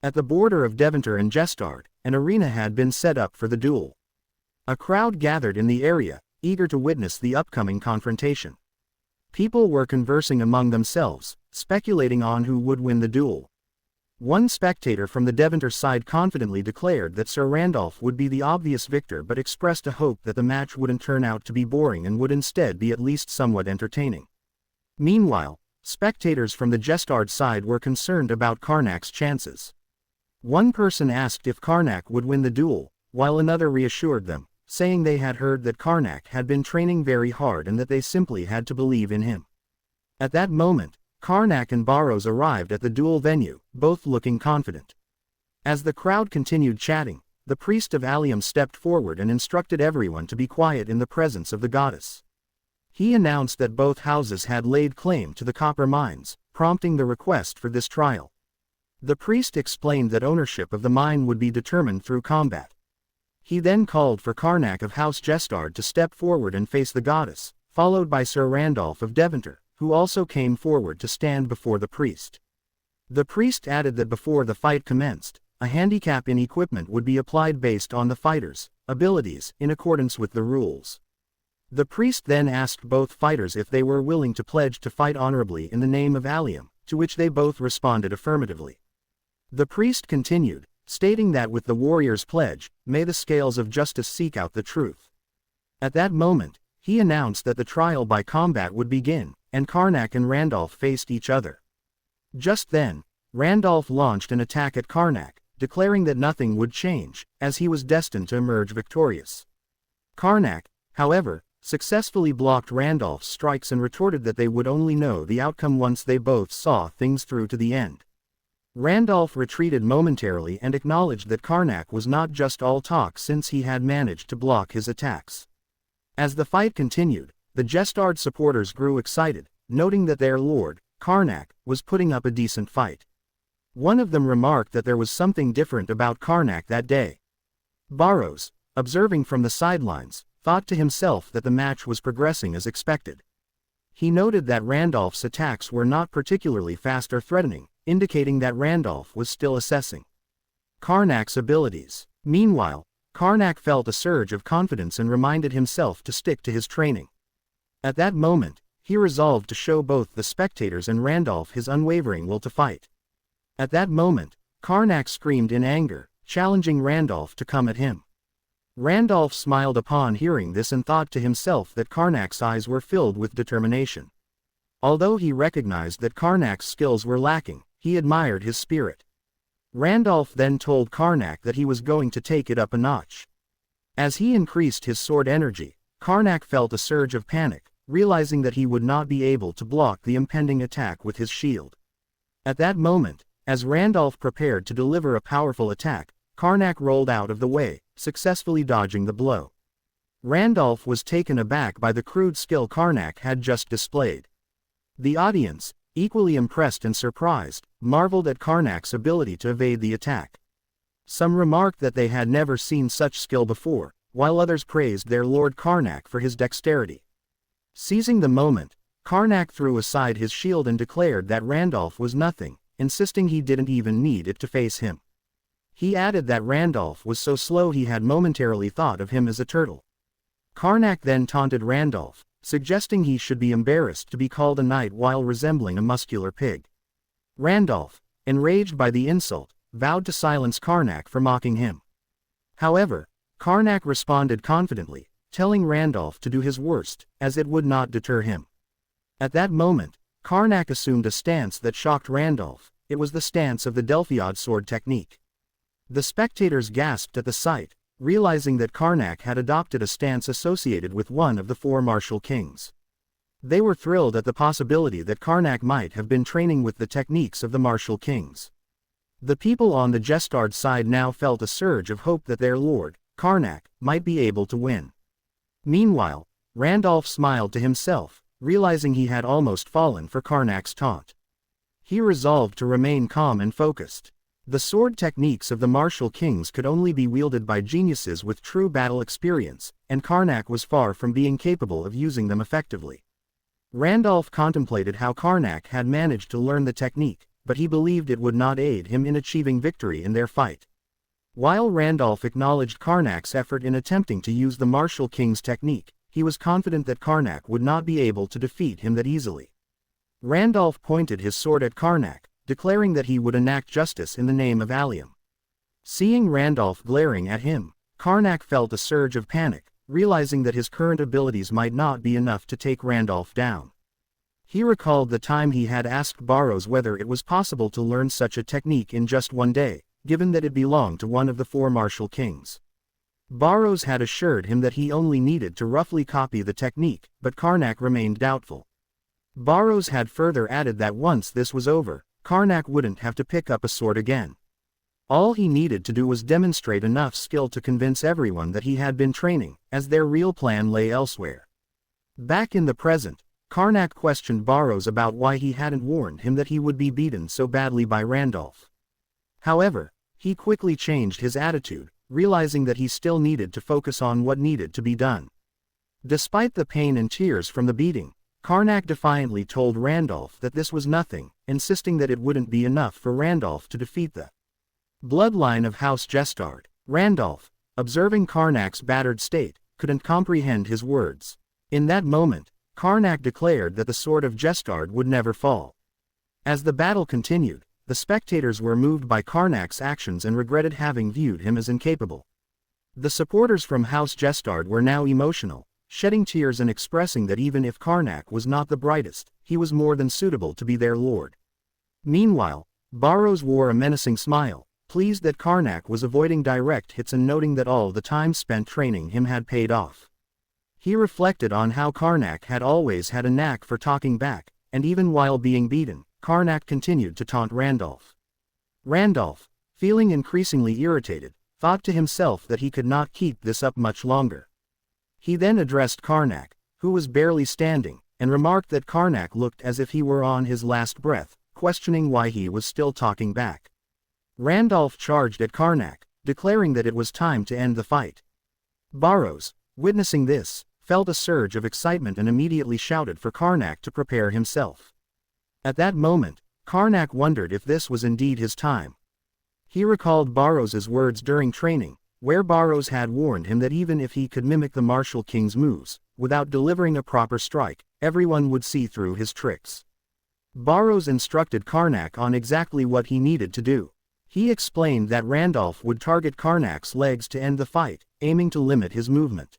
[SPEAKER 1] At the border of Deventer and Gestard, an arena had been set up for the duel. A crowd gathered in the area, eager to witness the upcoming confrontation. People were conversing among themselves, speculating on who would win the duel. One spectator from the Deventer side confidently declared that Sir Randolph would be the obvious victor but expressed a hope that the match wouldn't turn out to be boring and would instead be at least somewhat entertaining. Meanwhile, spectators from the Gestard side were concerned about Karnak's chances. One person asked if Karnak would win the duel, while another reassured them, saying they had heard that Karnak had been training very hard and that they simply had to believe in him. At that moment, Karnak and Baros arrived at the duel venue, both looking confident. As the crowd continued chatting, the priest of Allium stepped forward and instructed everyone to be quiet in the presence of the goddess. He announced that both houses had laid claim to the copper mines, prompting the request for this trial. The priest explained that ownership of the mine would be determined through combat. He then called for Karnak of House Gestard to step forward and face the goddess, followed by Sir Randolph of Deventer, who also came forward to stand before the priest. The priest added that before the fight commenced, a handicap in equipment would be applied based on the fighter's abilities, in accordance with the rules. The priest then asked both fighters if they were willing to pledge to fight honorably in the name of Allium, to which they both responded affirmatively. The priest continued, stating that with the warrior's pledge, may the scales of justice seek out the truth. At that moment, he announced that the trial by combat would begin, and Karnak and Randolph faced each other. Just then, Randolph launched an attack at Karnak, declaring that nothing would change, as he was destined to emerge victorious. Karnak, however, successfully blocked Randolph's strikes and retorted that they would only know the outcome once they both saw things through to the end. Randolph retreated momentarily and acknowledged that Karnak was not just all talk since he had managed to block his attacks. As the fight continued, the Gestard supporters grew excited, noting that their lord, Karnak, was putting up a decent fight. One of them remarked that there was something different about Karnak that day. Baros, observing from the sidelines, thought to himself that the match was progressing as expected. He noted that Randolph's attacks were not particularly fast or threatening, indicating that Randolph was still assessing Karnak's abilities. Meanwhile, Karnak felt a surge of confidence and reminded himself to stick to his training. At that moment, he resolved to show both the spectators and Randolph his unwavering will to fight. At that moment, Karnak screamed in anger, challenging Randolph to come at him. Randolph smiled upon hearing this and thought to himself that Karnak's eyes were filled with determination. Although he recognized that Karnak's skills were lacking, he admired his spirit. Randolph then told Karnak that he was going to take it up a notch. As he increased his sword energy, Karnak felt a surge of panic, realizing that he would not be able to block the impending attack with his shield. At that moment, as Randolph prepared to deliver a powerful attack, Karnak rolled out of the way, successfully dodging the blow. Randolph was taken aback by the crude skill Karnak had just displayed. The audience, equally impressed and surprised, marveled at Karnak's ability to evade the attack. Some remarked that they had never seen such skill before, while others praised their lord Karnak for his dexterity. Seizing the moment, Karnak threw aside his shield and declared that Randolph was nothing, insisting he didn't even need it to face him. He added that Randolph was so slow he had momentarily thought of him as a turtle. Karnak then taunted Randolph, suggesting he should be embarrassed to be called a knight while resembling a muscular pig. Randolph, enraged by the insult, vowed to silence Karnak for mocking him. However, Karnak responded confidently, telling Randolph to do his worst, as it would not deter him. At that moment, Karnak assumed a stance that shocked Randolph. It was the stance of the Delphiod sword technique. The spectators gasped at the sight, realizing that Karnak had adopted a stance associated with one of the four martial kings. They were thrilled at the possibility that Karnak might have been training with the techniques of the martial kings. The people on the Jestard side now felt a surge of hope that their lord, Karnak, might be able to win. Meanwhile, Randolph smiled to himself, realizing he had almost fallen for Karnak's taunt. He resolved to remain calm and focused. The sword techniques of the martial kings could only be wielded by geniuses with true battle experience, and Karnak was far from being capable of using them effectively. Randolph contemplated how Karnak had managed to learn the technique, but he believed it would not aid him in achieving victory in their fight. While Randolph acknowledged Karnak's effort in attempting to use the martial king's technique, he was confident that Karnak would not be able to defeat him that easily. Randolph pointed his sword at Karnak, declaring that he would enact justice in the name of Allium. Seeing Randolph glaring at him, Karnak felt a surge of panic, realizing that his current abilities might not be enough to take Randolph down. He recalled the time he had asked Baros whether it was possible to learn such a technique in just one day, given that it belonged to one of the four martial kings. Baros had assured him that he only needed to roughly copy the technique, but Karnak remained doubtful. Baros had further added that once this was over, Karnak wouldn't have to pick up a sword again. All he needed to do was demonstrate enough skill to convince everyone that he had been training, as their real plan lay elsewhere. Back in the present, Karnak questioned Baros about why he hadn't warned him that he would be beaten so badly by Randolph. However, he quickly changed his attitude, realizing that he still needed to focus on what needed to be done. Despite the pain and tears from the beating, Karnak defiantly told Randolph that this was nothing, insisting that it wouldn't be enough for Randolph to defeat the bloodline of House Jestard. Randolph, observing Karnak's battered state, couldn't comprehend his words. In that moment, Karnak declared that the sword of Jestard would never fall. As the battle continued, the spectators were moved by Karnak's actions and regretted having viewed him as incapable. The supporters from House Jestard were now emotional, shedding tears and expressing that even if Karnak was not the brightest, he was more than suitable to be their lord. Meanwhile, Baros wore a menacing smile, pleased that Karnak was avoiding direct hits and noting that all the time spent training him had paid off. He reflected on how Karnak had always had a knack for talking back, and even while being beaten, Karnak continued to taunt Randolph. Randolph, feeling increasingly irritated, thought to himself that he could not keep this up much longer. He then addressed Karnak, who was barely standing, and remarked that Karnak looked as if he were on his last breath, questioning why he was still talking back. Randolph charged at Karnak, declaring that it was time to end the fight. Baros, witnessing this, felt a surge of excitement and immediately shouted for Karnak to prepare himself. At that moment, Karnak wondered if this was indeed his time. He recalled Baros's words during training, where Baros had warned him that even if he could mimic the martial king's moves, without delivering a proper strike, everyone would see through his tricks. Baros instructed Karnak on exactly what he needed to do. He explained that Randolph would target Karnak's legs to end the fight, aiming to limit his movement.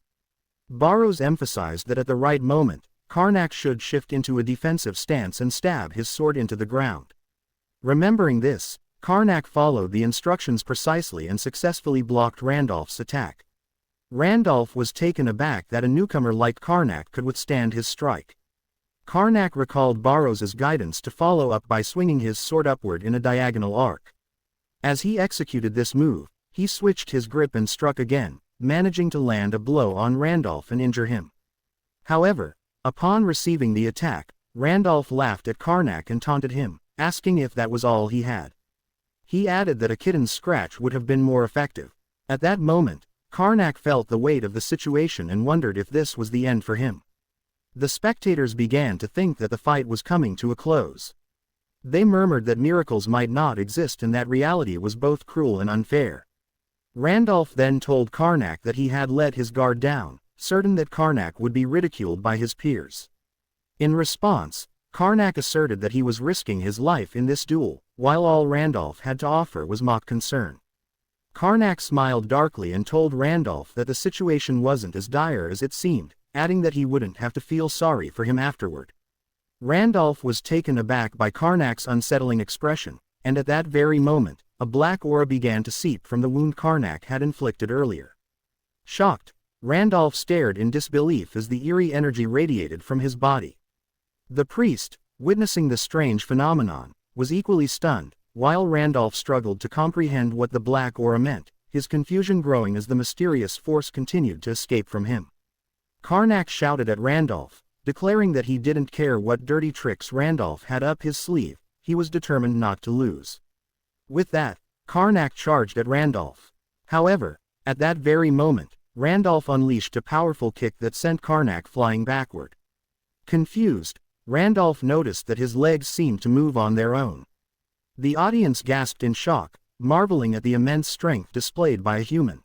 [SPEAKER 1] Baros emphasized that at the right moment, Karnak should shift into a defensive stance and stab his sword into the ground. Remembering this, Karnak followed the instructions precisely and successfully blocked Randolph's attack. Randolph was taken aback that a newcomer like Karnak could withstand his strike. Karnak recalled Baros's guidance to follow up by swinging his sword upward in a diagonal arc. As he executed this move, he switched his grip and struck again, managing to land a blow on Randolph and injure him. However, upon receiving the attack, Randolph laughed at Karnak and taunted him, asking if that was all he had. He added that a kitten's scratch would have been more effective. At that moment, Karnak felt the weight of the situation and wondered if this was the end for him. The spectators began to think that the fight was coming to a close. They murmured that miracles might not exist and that reality was both cruel and unfair. Randolph then told Karnak that he had let his guard down, certain that Karnak would be ridiculed by his peers. In response, Karnak asserted that he was risking his life in this duel, while all Randolph had to offer was mock concern. Karnak smiled darkly and told Randolph that the situation wasn't as dire as it seemed, adding that he wouldn't have to feel sorry for him afterward. Randolph was taken aback by Karnak's unsettling expression, and at that very moment, a black aura began to seep from the wound Karnak had inflicted earlier. Shocked, Randolph stared in disbelief as the eerie energy radiated from his body. The priest, witnessing the strange phenomenon, was equally stunned, while Randolph struggled to comprehend what the black aura meant, his confusion growing as the mysterious force continued to escape from him. Karnak shouted at Randolph, declaring that he didn't care what dirty tricks Randolph had up his sleeve, he was determined not to lose. With that, Karnak charged at Randolph. However, at that very moment, Randolph unleashed a powerful kick that sent Karnak flying backward. Confused, Randolph noticed that his legs seemed to move on their own. The audience gasped in shock, marveling at the immense strength displayed by a human.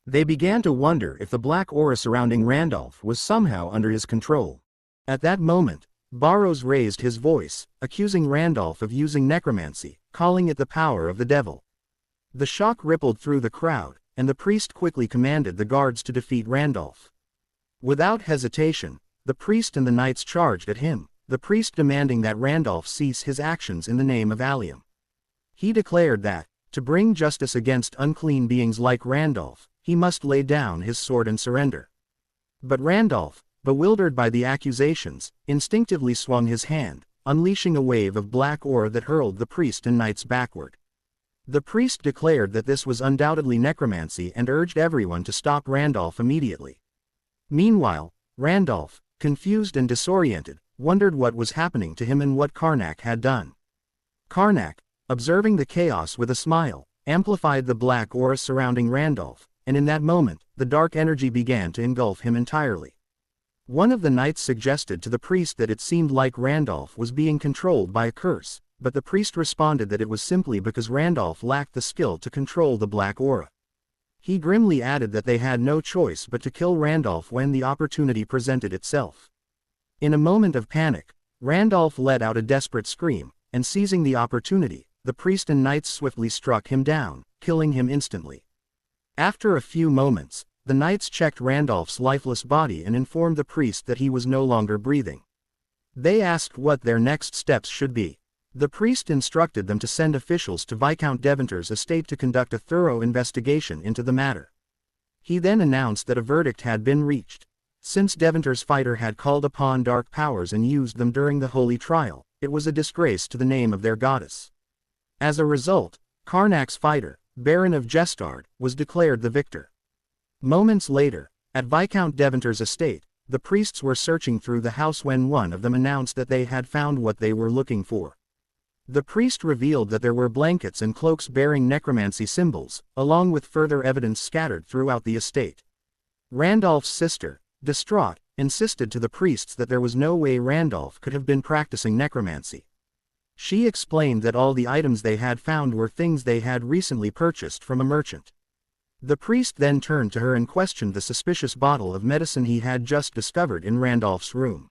[SPEAKER 1] They began to wonder if the black aura surrounding Randolph was somehow under his control. At that moment, Baros raised his voice, accusing Randolph of using necromancy, calling it the power of the devil. The shock rippled through the crowd, and the priest quickly commanded the guards to defeat Randolph. Without hesitation, the priest and the knights charged at him, the priest demanding that Randolph cease his actions in the name of Allium. He declared that, to bring justice against unclean beings like Randolph, he must lay down his sword and surrender. But Randolph, bewildered by the accusations, instinctively swung his hand, unleashing a wave of black aura that hurled the priest and knights backward. The priest declared that this was undoubtedly necromancy and urged everyone to stop Randolph immediately. Meanwhile, Randolph, confused and disoriented, wondered what was happening to him and what Karnak had done. Karnak, observing the chaos with a smile, amplified the black aura surrounding Randolph, and in that moment, the dark energy began to engulf him entirely. One of the knights suggested to the priest that it seemed like Randolph was being controlled by a curse, but the priest responded that it was simply because Randolph lacked the skill to control the black aura. He grimly added that they had no choice but to kill Randolph when the opportunity presented itself. In a moment of panic, Randolph let out a desperate scream, and seizing the opportunity, the priest and knights swiftly struck him down, killing him instantly. After a few moments, the knights checked Randolph's lifeless body and informed the priest that he was no longer breathing. They asked what their next steps should be. The priest instructed them to send officials to Viscount Devonter's estate to conduct a thorough investigation into the matter. He then announced that a verdict had been reached. Since Devonter's fighter had called upon dark powers and used them during the holy trial, it was a disgrace to the name of their goddess. As a result, Karnak's fighter, Baron of Gestard, was declared the victor. Moments later, at Viscount Devonter's estate, the priests were searching through the house when one of them announced that they had found what they were looking for. The priest revealed that there were blankets and cloaks bearing necromancy symbols, along with further evidence scattered throughout the estate. Randolph's sister, distraught, insisted to the priests that there was no way Randolph could have been practicing necromancy. She explained that all the items they had found were things they had recently purchased from a merchant. The priest then turned to her and questioned the suspicious bottle of medicine he had just discovered in Randolph's room.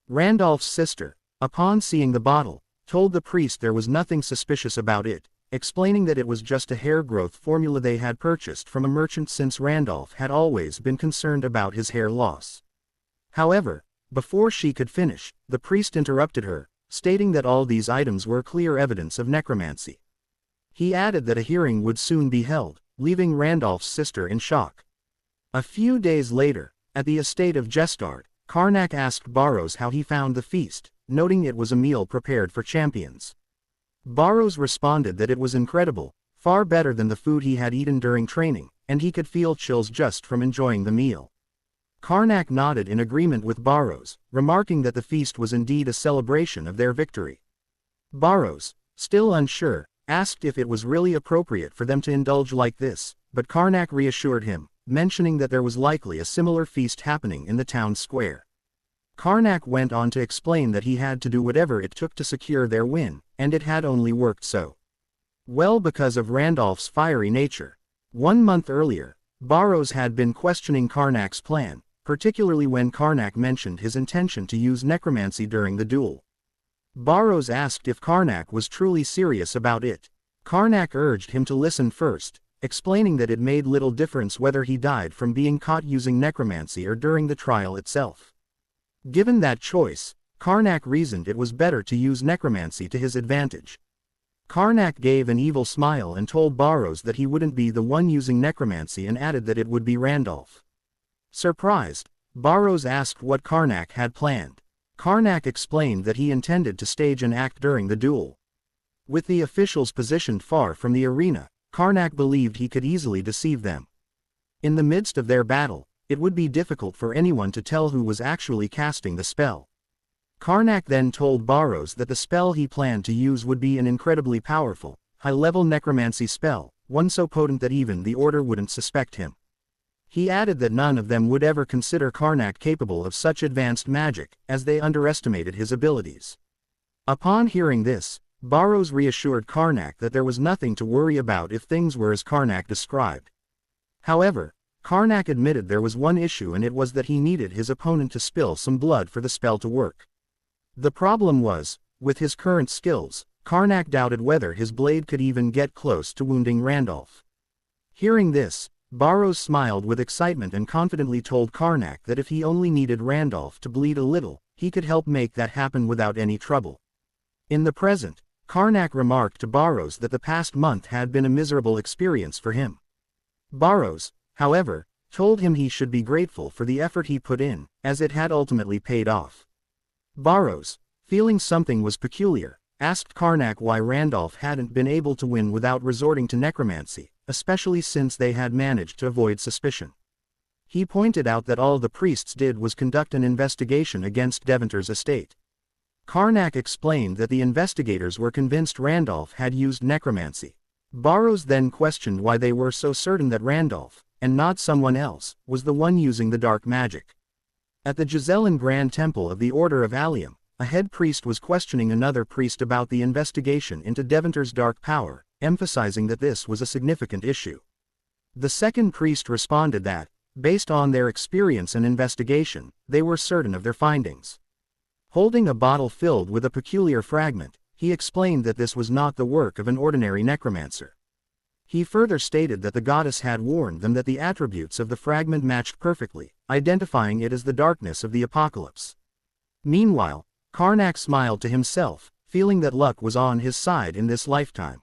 [SPEAKER 1] Randolph's sister, upon seeing the bottle, told the priest there was nothing suspicious about it, explaining that it was just a hair growth formula they had purchased from a merchant since Randolph had always been concerned about his hair loss. However, before she could finish, the priest interrupted her, stating that all these items were clear evidence of necromancy. He added that a hearing would soon be held, leaving Randolph's sister in shock. A few days later, at the estate of Jestard, Karnak asked Baros how he found the feast, noting it was a meal prepared for champions. Baros responded that it was incredible, far better than the food he had eaten during training, and he could feel chills just from enjoying the meal. Karnak nodded in agreement with Baros, remarking that the feast was indeed a celebration of their victory. Baros, still unsure, asked if it was really appropriate for them to indulge like this, but Karnak reassured him, mentioning that there was likely a similar feast happening in the town square. Karnak went on to explain that he had to do whatever it took to secure their win, and it had only worked so well because of Randolph's fiery nature. 1 month earlier, Baros had been questioning Karnak's plan, particularly when Karnak mentioned his intention to use necromancy during the duel. Baros asked if Karnak was truly serious about it. Karnak urged him to listen first, explaining that it made little difference whether he died from being caught using necromancy or during the trial itself. Given that choice, Karnak reasoned it was better to use necromancy to his advantage. Karnak gave an evil smile and told Baros that he wouldn't be the one using necromancy and added that it would be Randolph. Surprised, Baros asked what Karnak had planned. Karnak explained that he intended to stage an act during the duel. With the officials positioned far from the arena, Karnak believed he could easily deceive them. In the midst of their battle, it would be difficult for anyone to tell who was actually casting the spell. Karnak then told Baros that the spell he planned to use would be an incredibly powerful, high-level necromancy spell, one so potent that even the Order wouldn't suspect him. He added that none of them would ever consider Karnak capable of such advanced magic, as they underestimated his abilities. Upon hearing this, Baros reassured Karnak that there was nothing to worry about if things were as Karnak described. However, Karnak admitted there was one issue, and it was that he needed his opponent to spill some blood for the spell to work. The problem was, with his current skills, Karnak doubted whether his blade could even get close to wounding Randolph. Hearing this, Baros smiled with excitement and confidently told Karnak that if he only needed Randolph to bleed a little, he could help make that happen without any trouble. In the present, Karnak remarked to Baros that the past month had been a miserable experience for him. Baros, however, told him he should be grateful for the effort he put in, as it had ultimately paid off. Baros, feeling something was peculiar, asked Karnak why Randolph hadn't been able to win without resorting to necromancy, especially since they had managed to avoid suspicion. He pointed out that all the priests did was conduct an investigation against Devonter's estate. Karnak explained that the investigators were convinced Randolph had used necromancy. Baros then questioned why they were so certain that Randolph, and not someone else, was the one using the dark magic. At the Gisellan Grand Temple of the Order of Allium, a head priest was questioning another priest about the investigation into Devonter's dark power, emphasizing that this was a significant issue. The second priest responded that, based on their experience and investigation, they were certain of their findings. Holding a bottle filled with a peculiar fragment, he explained that this was not the work of an ordinary necromancer. He further stated that the goddess had warned them that the attributes of the fragment matched perfectly, identifying it as the darkness of the apocalypse. Meanwhile, Karnak smiled to himself, feeling that luck was on his side in this lifetime.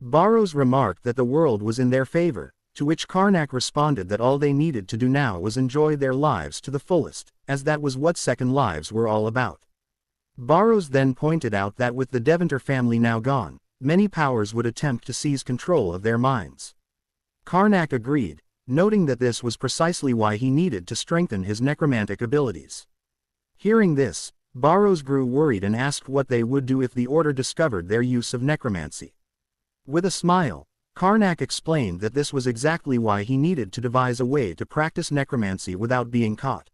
[SPEAKER 1] Baros remarked that the world was in their favor, to which Karnak responded that all they needed to do now was enjoy their lives to the fullest, as that was what second lives were all about. Baros then pointed out that with the Devonter family now gone, many powers would attempt to seize control of their minds. Karnak agreed, noting that this was precisely why he needed to strengthen his necromantic abilities. Hearing this, Baros grew worried and asked what they would do if the Order discovered their use of necromancy. With a smile, Karnak explained that this was exactly why he needed to devise a way to practice necromancy without being caught.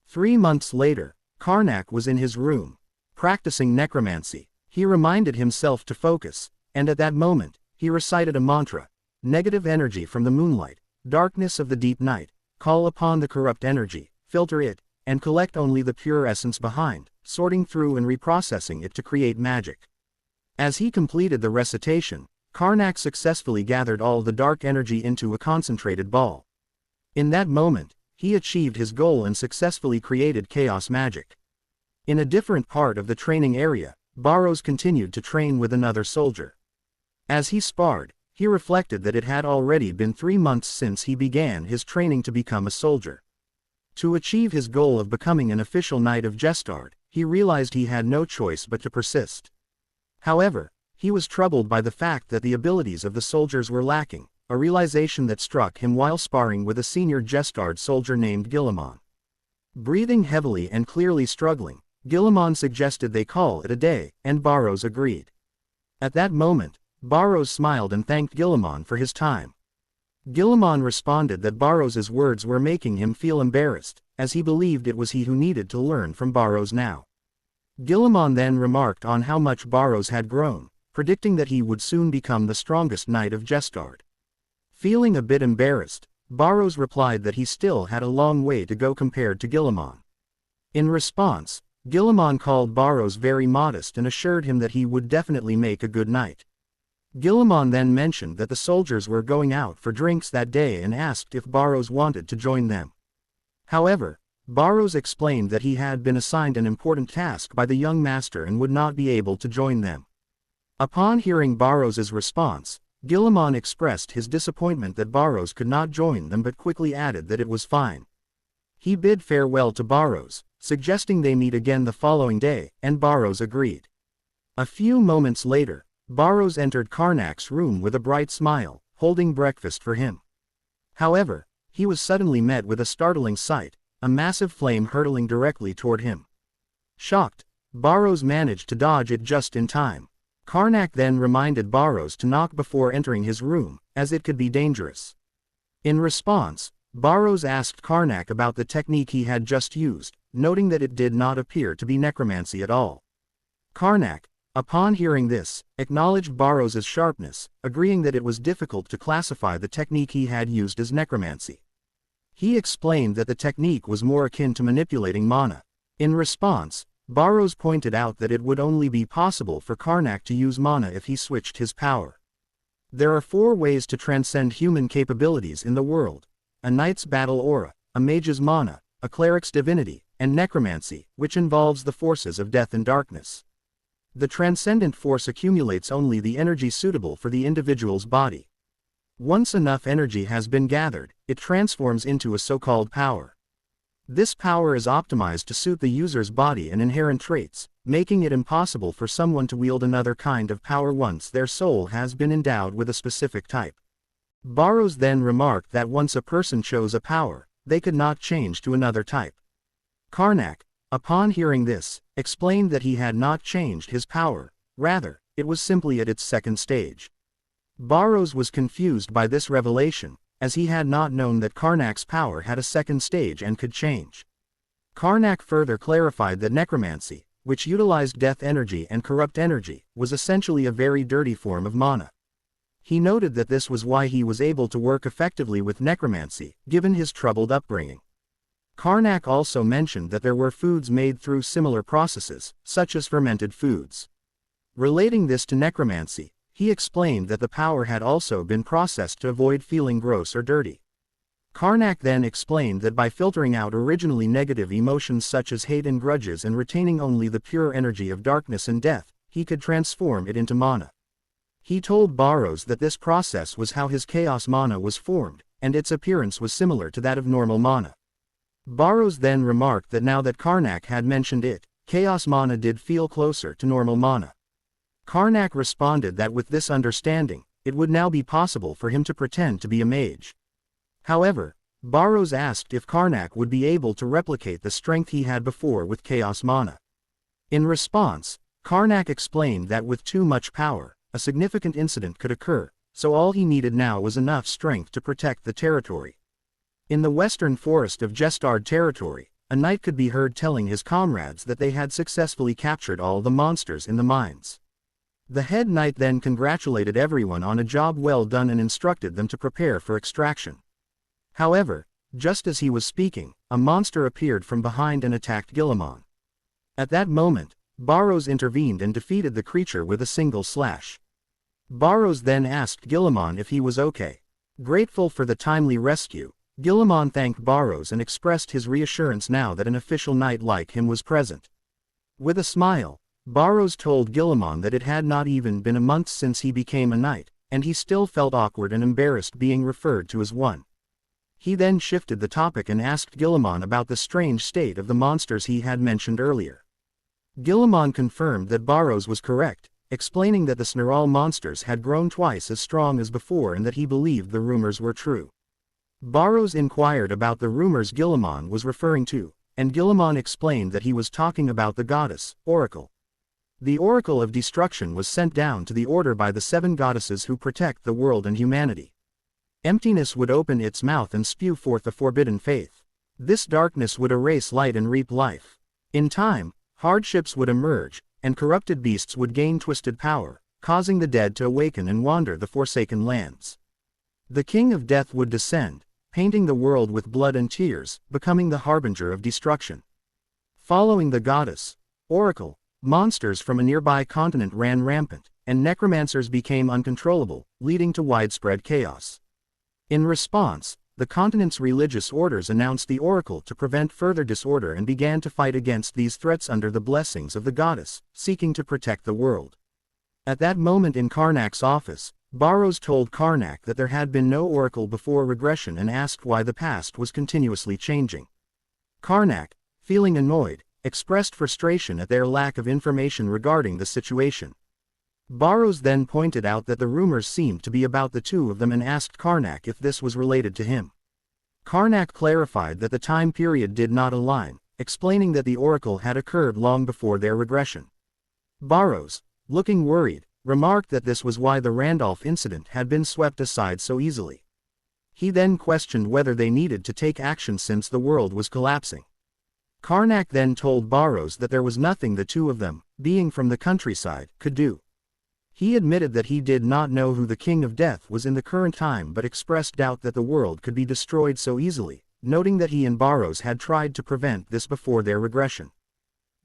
[SPEAKER 1] 3 months later, Karnak was in his room, practicing necromancy. He reminded himself to focus, and at that moment, he recited a mantra: negative energy from the moonlight, darkness of the deep night, call upon the corrupt energy, filter it, and collect only the pure essence behind, sorting through and reprocessing it to create magic. As he completed the recitation, Karnak successfully gathered all the dark energy into a concentrated ball. In that moment, he achieved his goal and successfully created chaos magic. In a different part of the training area, Baros continued to train with another soldier. As he sparred, he reflected that it had already been 3 months since he began his training to become a soldier. To achieve his goal of becoming an official Knight of Gestard, he realized he had no choice but to persist. However, he was troubled by the fact that the abilities of the soldiers were lacking, a realization that struck him while sparring with a senior Gestard soldier named Guillemon. Breathing heavily and clearly struggling, Guillemon suggested they call it a day, and Baros agreed. At that moment, Baros smiled and thanked Guillemon for his time. Guillemon responded that Baros's words were making him feel embarrassed, as he believed it was he who needed to learn from Baros now. Guillemon then remarked on how much Baros had grown, predicting that he would soon become the strongest Knight of Gestard. Feeling a bit embarrassed, Baros replied that he still had a long way to go compared to Guillemon. In response, Guillemon called Baros very modest and assured him that he would definitely make a good knight. Guillemon then mentioned that the soldiers were going out for drinks that day and asked if Baros wanted to join them. However, Baros explained that he had been assigned an important task by the young master and would not be able to join them. Upon hearing Baros's response, Guillemon expressed his disappointment that Baros could not join them but quickly added that it was fine. He bid farewell to Baros, suggesting they meet again the following day, and Baros agreed. A few moments later, Baros entered Karnak's room with a bright smile, holding breakfast for him. However, he was suddenly met with a startling sight, a massive flame hurtling directly toward him. Shocked, Baros managed to dodge it just in time. Karnak then reminded Baros to knock before entering his room, as it could be dangerous. In response, Baros asked Karnak about the technique he had just used, noting that it did not appear to be necromancy at all. Karnak, upon hearing this, acknowledged Baros's sharpness, agreeing that it was difficult to classify the technique he had used as necromancy. He explained that the technique was more akin to manipulating mana. In response, Baros pointed out that it would only be possible for Karnak to use mana if he switched his power. There are 4 ways to transcend human capabilities in the world: a knight's battle aura, a mage's mana, a cleric's divinity, and necromancy, which involves the forces of death and darkness. The transcendent force accumulates only the energy suitable for the individual's body. Once enough energy has been gathered, it transforms into a so-called power. This power is optimized to suit the user's body and inherent traits, making it impossible for someone to wield another kind of power once their soul has been endowed with a specific type. Baros then remarked that once a person chose a power, they could not change to another type. Karnak, upon hearing this, explained that he had not changed his power, rather, it was simply at its second stage. Baros was confused by this revelation, as he had not known that Karnak's power had a second stage and could change. Karnak further clarified that necromancy, which utilized death energy and corrupt energy, was essentially a very dirty form of mana. He noted that this was why he was able to work effectively with necromancy, given his troubled upbringing. Karnak also mentioned that there were foods made through similar processes, such as fermented foods. Relating this to necromancy, he explained that the power had also been processed to avoid feeling gross or dirty. Karnak then explained that by filtering out originally negative emotions such as hate and grudges and retaining only the pure energy of darkness and death, he could transform it into mana. He told Baros that this process was how his chaos mana was formed, and its appearance was similar to that of normal mana. Baros then remarked that now that Karnak had mentioned it, chaos mana did feel closer to normal mana. Karnak responded that with this understanding, it would now be possible for him to pretend to be a mage. However, Baros asked if Karnak would be able to replicate the strength he had before with chaos mana. In response, Karnak explained that with too much power, a significant incident could occur, so all he needed now was enough strength to protect the territory. In the western forest of Gestard territory, a knight could be heard telling his comrades that they had successfully captured all the monsters in the mines. The head knight then congratulated everyone on a job well done and instructed them to prepare for extraction. However, just as he was speaking, a monster appeared from behind and attacked Guillemon. At that moment, Baros intervened and defeated the creature with a single slash. Baros then asked Guillemon if he was okay. Grateful for the timely rescue, Guillemon thanked Baros and expressed his reassurance now that an official knight like him was present. With a smile, Baros told Gilliman that it had not even been a month since he became a knight, and he still felt awkward and embarrassed being referred to as one. He then shifted the topic and asked Gilliman about the strange state of the monsters he had mentioned earlier. Gilliman confirmed that Baros was correct, explaining that the Snarl monsters had grown twice as strong as before and that he believed the rumors were true. Baros inquired about the rumors Gilliman was referring to, and Gilliman explained that he was talking about the goddess, Oracle. The Oracle of Destruction was sent down to the Order by the 7 goddesses who protect the world and humanity. Emptiness would open its mouth and spew forth the forbidden faith. This darkness would erase light and reap life. In time, hardships would emerge, and corrupted beasts would gain twisted power, causing the dead to awaken and wander the forsaken lands. The King of Death would descend, painting the world with blood and tears, becoming the harbinger of destruction. Following the goddess, Oracle, monsters from a nearby continent ran rampant, and necromancers became uncontrollable, leading to widespread chaos. In response, the continent's religious orders announced the Oracle to prevent further disorder and began to fight against these threats under the blessings of the goddess, seeking to protect the world. At that moment in Karnak's office, Baros told Karnak that there had been no Oracle before regression and asked why the past was continuously changing. Karnak, feeling annoyed, expressed frustration at their lack of information regarding the situation. Baros then pointed out that the rumors seemed to be about the two of them and asked Karnak if this was related to him. Karnak clarified that the time period did not align, explaining that the Oracle had occurred long before their regression. Baros, looking worried, remarked that this was why the Randolph incident had been swept aside so easily. He then questioned whether they needed to take action since the world was collapsing. Karnak then told Baros that there was nothing the two of them, being from the countryside, could do. He admitted that he did not know who the King of Death was in the current time but expressed doubt that the world could be destroyed so easily, noting that he and Baros had tried to prevent this before their regression.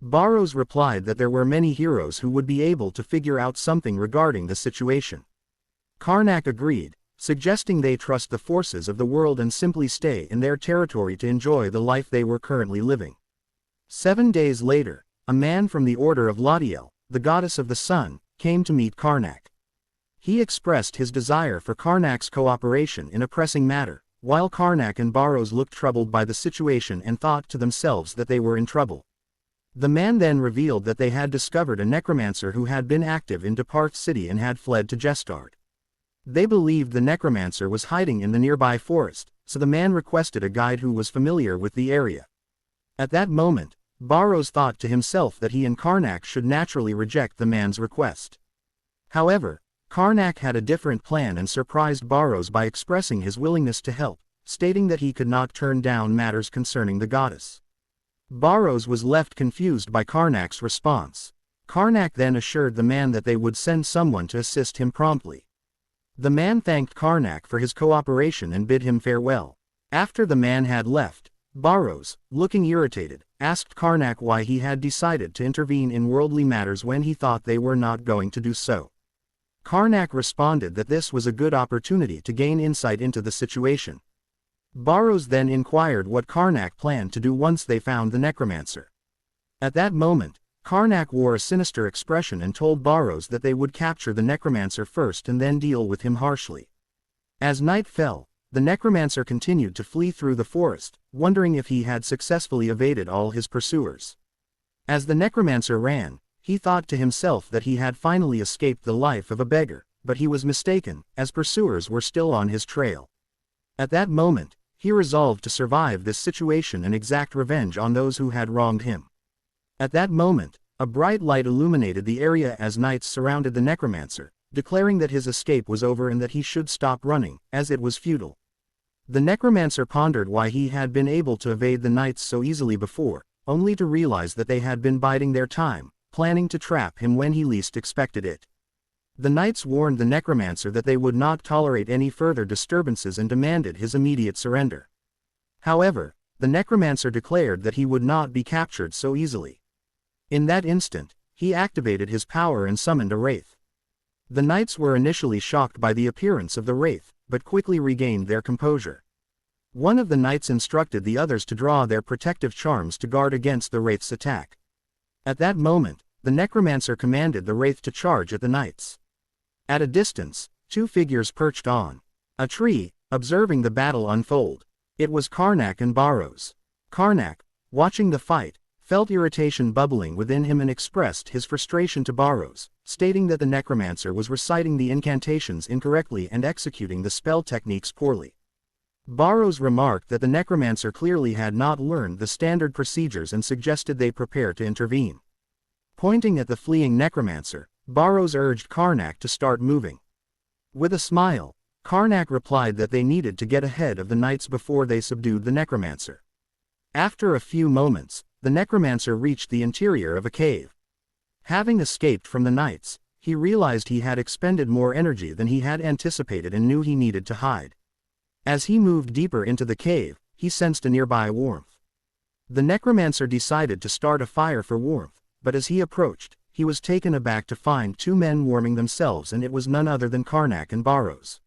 [SPEAKER 1] Baros replied that there were many heroes who would be able to figure out something regarding the situation. Karnak agreed, suggesting they trust the forces of the world and simply stay in their territory to enjoy the life they were currently living. 7 days later, a man from the Order of Latiel, the goddess of the sun, came to meet Karnak. He expressed his desire for Karnak's cooperation in a pressing matter, while Karnak and Baros looked troubled by the situation and thought to themselves that they were in trouble. The man then revealed that they had discovered a necromancer who had been active in Departh City and had fled to Gestard. They believed the necromancer was hiding in the nearby forest, so the man requested a guide who was familiar with the area. At that moment, Baros thought to himself that he and Karnak should naturally reject the man's request. However, Karnak had a different plan and surprised Baros by expressing his willingness to help, stating that he could not turn down matters concerning the goddess. Baros was left confused by Karnak's response. Karnak then assured the man that they would send someone to assist him promptly. The man thanked Karnak for his cooperation and bid him farewell. After the man had left, Baros, looking irritated, asked Karnak why he had decided to intervene in worldly matters when he thought they were not going to do so. Karnak responded that this was a good opportunity to gain insight into the situation. Baros then inquired what Karnak planned to do once they found the necromancer. At that moment, Karnak wore a sinister expression and told Baros that they would capture the necromancer first and then deal with him harshly. As night fell, the necromancer continued to flee through the forest, wondering if he had successfully evaded all his pursuers. As the necromancer ran, he thought to himself that he had finally escaped the life of a beggar, but he was mistaken, as pursuers were still on his trail. At that moment, he resolved to survive this situation and exact revenge on those who had wronged him. At that moment, a bright light illuminated the area as knights surrounded the necromancer, declaring that his escape was over and that he should stop running, as it was futile. The necromancer pondered why he had been able to evade the knights so easily before, only to realize that they had been biding their time, planning to trap him when he least expected it. The knights warned the necromancer that they would not tolerate any further disturbances and demanded his immediate surrender. However, the necromancer declared that he would not be captured so easily. In that instant, he activated his power and summoned a wraith. The knights were initially shocked by the appearance of the wraith, but quickly regained their composure. One of the knights instructed the others to draw their protective charms to guard against the wraith's attack. At that moment, the necromancer commanded the wraith to charge at the knights. At a distance, two figures perched on a tree, observing the battle unfold. It was Karnak and Baros. Karnak, watching the fight, felt irritation bubbling within him and expressed his frustration to Baros, stating that the necromancer was reciting the incantations incorrectly and executing the spell techniques poorly. Baros remarked that the necromancer clearly had not learned the standard procedures and suggested they prepare to intervene. Pointing at the fleeing necromancer, Baros urged Karnak to start moving. With a smile, Karnak replied that they needed to get ahead of the knights before they subdued the necromancer. After a few moments, the necromancer reached the interior of a cave. Having escaped from the knights, he realized he had expended more energy than he had anticipated and knew he needed to hide. As he moved deeper into the cave, he sensed a nearby warmth. The necromancer decided to start a fire for warmth, but as he approached, he was taken aback to find two men warming themselves, and it was none other than Karnak and Baros.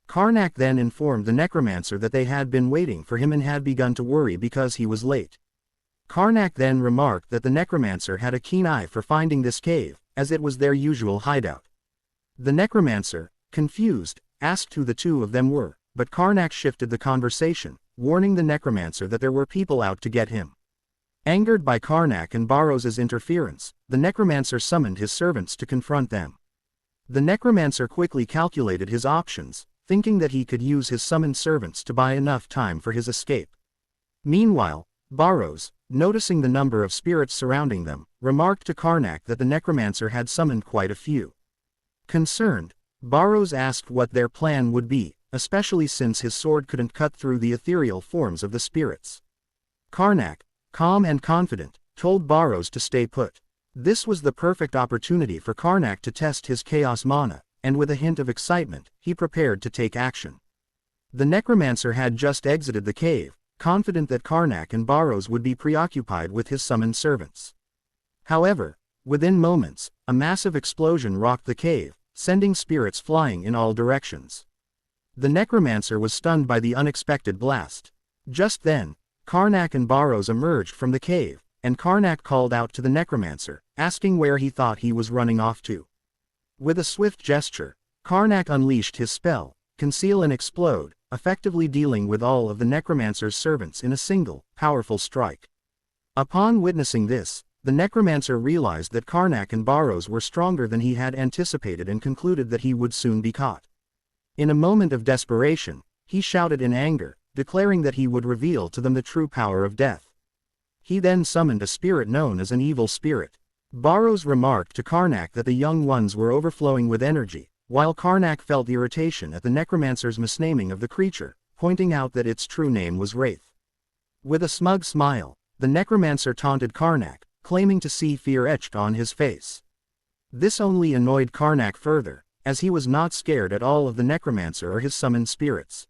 [SPEAKER 1] Karnak then informed the necromancer that they had been waiting for him and had begun to worry because he was late. Karnak then remarked that the necromancer had a keen eye for finding this cave, as it was their usual hideout. The necromancer, confused, asked who the two of them were, but Karnak shifted the conversation, warning the necromancer that there were people out to get him. Angered by Karnak and Baros' interference, the necromancer summoned his servants to confront them. The necromancer quickly calculated his options, thinking that he could use his summoned servants to buy enough time for his escape. Meanwhile, Baros, noticing the number of spirits surrounding them, remarked to Karnak that the necromancer had summoned quite a few. Concerned, Baros asked what their plan would be, especially since his sword couldn't cut through the ethereal forms of the spirits. Karnak, calm and confident, told Baros to stay put. This was the perfect opportunity for Karnak to test his chaos mana, and with a hint of excitement, he prepared to take action. The necromancer had just exited the cave, confident that Karnak and Baros would be preoccupied with his summoned servants. However, within moments, a massive explosion rocked the cave, sending spirits flying in all directions. The necromancer was stunned by the unexpected blast. Just then, Karnak and Baros emerged from the cave, and Karnak called out to the necromancer, asking where he thought he was running off to. With a swift gesture, Karnak unleashed his spell, Conceal and Explode, effectively dealing with all of the necromancer's servants in a single, powerful strike. Upon witnessing this, the necromancer realized that Karnak and Baros were stronger than he had anticipated and concluded that he would soon be caught. In a moment of desperation, he shouted in anger, declaring that he would reveal to them the true power of death. He then summoned a spirit known as an evil spirit. Baros remarked to Karnak that the young ones were overflowing with energy, while Karnak felt irritation at the necromancer's misnaming of the creature, pointing out that its true name was Wraith. With a smug smile, the necromancer taunted Karnak, claiming to see fear etched on his face. This only annoyed Karnak further, as he was not scared at all of the necromancer or his summoned spirits.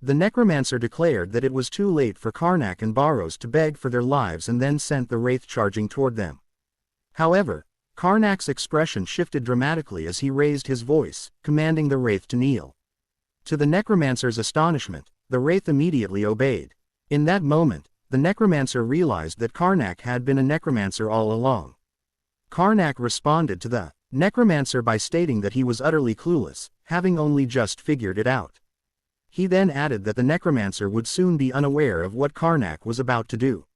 [SPEAKER 1] The necromancer declared that it was too late for Karnak and Baros to beg for their lives and then sent the wraith charging toward them. However, Karnak's expression shifted dramatically as he raised his voice, commanding the wraith to kneel. To the necromancer's astonishment, the wraith immediately obeyed. In that moment, the necromancer realized that Karnak had been a necromancer all along. Karnak responded to the necromancer by stating that he was utterly clueless, having only just figured it out. He then added that the necromancer would soon be unaware of what Karnak was about to do.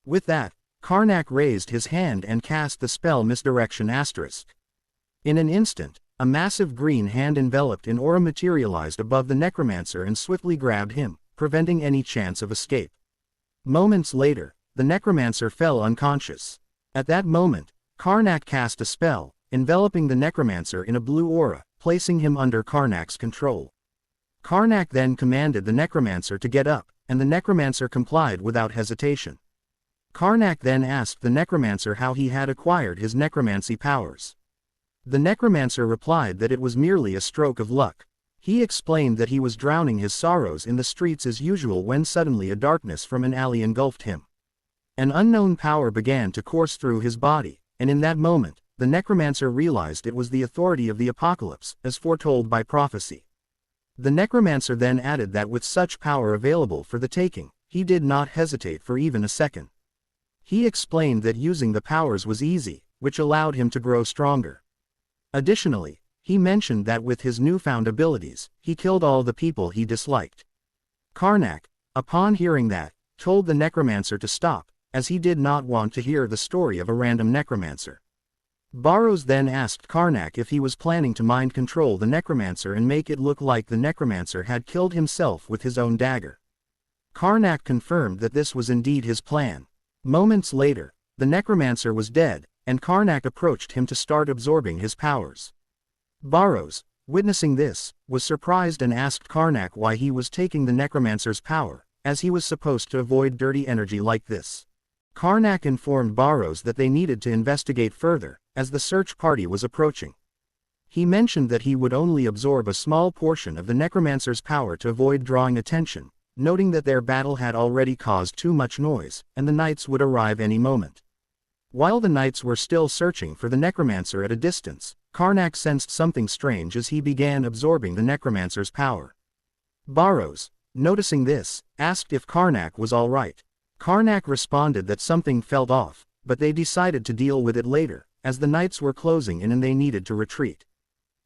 [SPEAKER 1] With that, Karnak raised his hand and cast the spell Misdirection **. In an instant, a massive green hand enveloped in aura materialized above the necromancer and swiftly grabbed him, preventing any chance of escape. Moments later, the necromancer fell unconscious. At that moment, Karnak cast a spell, enveloping the necromancer in a blue aura, placing him under Karnak's control. Karnak then commanded the necromancer to get up, and the necromancer complied without hesitation. Karnak then asked the necromancer how he had acquired his necromancy powers. The necromancer replied that it was merely a stroke of luck. He explained that he was drowning his sorrows in the streets as usual when suddenly a darkness from an alley engulfed him. An unknown power began to course through his body, and in that moment, the necromancer realized it was the authority of the apocalypse, as foretold by prophecy. The necromancer then added that with such power available for the taking, he did not hesitate for even a second. He explained that using the powers was easy, which allowed him to grow stronger. Additionally, he mentioned that with his newfound abilities, he killed all the people he disliked. Karnak, upon hearing that, told the necromancer to stop, as he did not want to hear the story of a random necromancer. Baros then asked Karnak if he was planning to mind control the necromancer and make it look like the necromancer had killed himself with his own dagger. Karnak confirmed that this was indeed his plan. Moments later, the necromancer was dead, and Karnak approached him to start absorbing his powers. Baros, witnessing this, was surprised and asked Karnak why he was taking the necromancer's power, as he was supposed to avoid dirty energy like this. Karnak informed Baros that they needed to investigate further, as the search party was approaching. He mentioned that he would only absorb a small portion of the necromancer's power to avoid drawing attention, noting that their battle had already caused too much noise, and the knights would arrive any moment. While the knights were still searching for the necromancer at a distance, Karnak sensed something strange as he began absorbing the necromancer's power. Baros, noticing this, asked if Karnak was all right. Karnak responded that something felt off, but they decided to deal with it later, as the knights were closing in and they needed to retreat.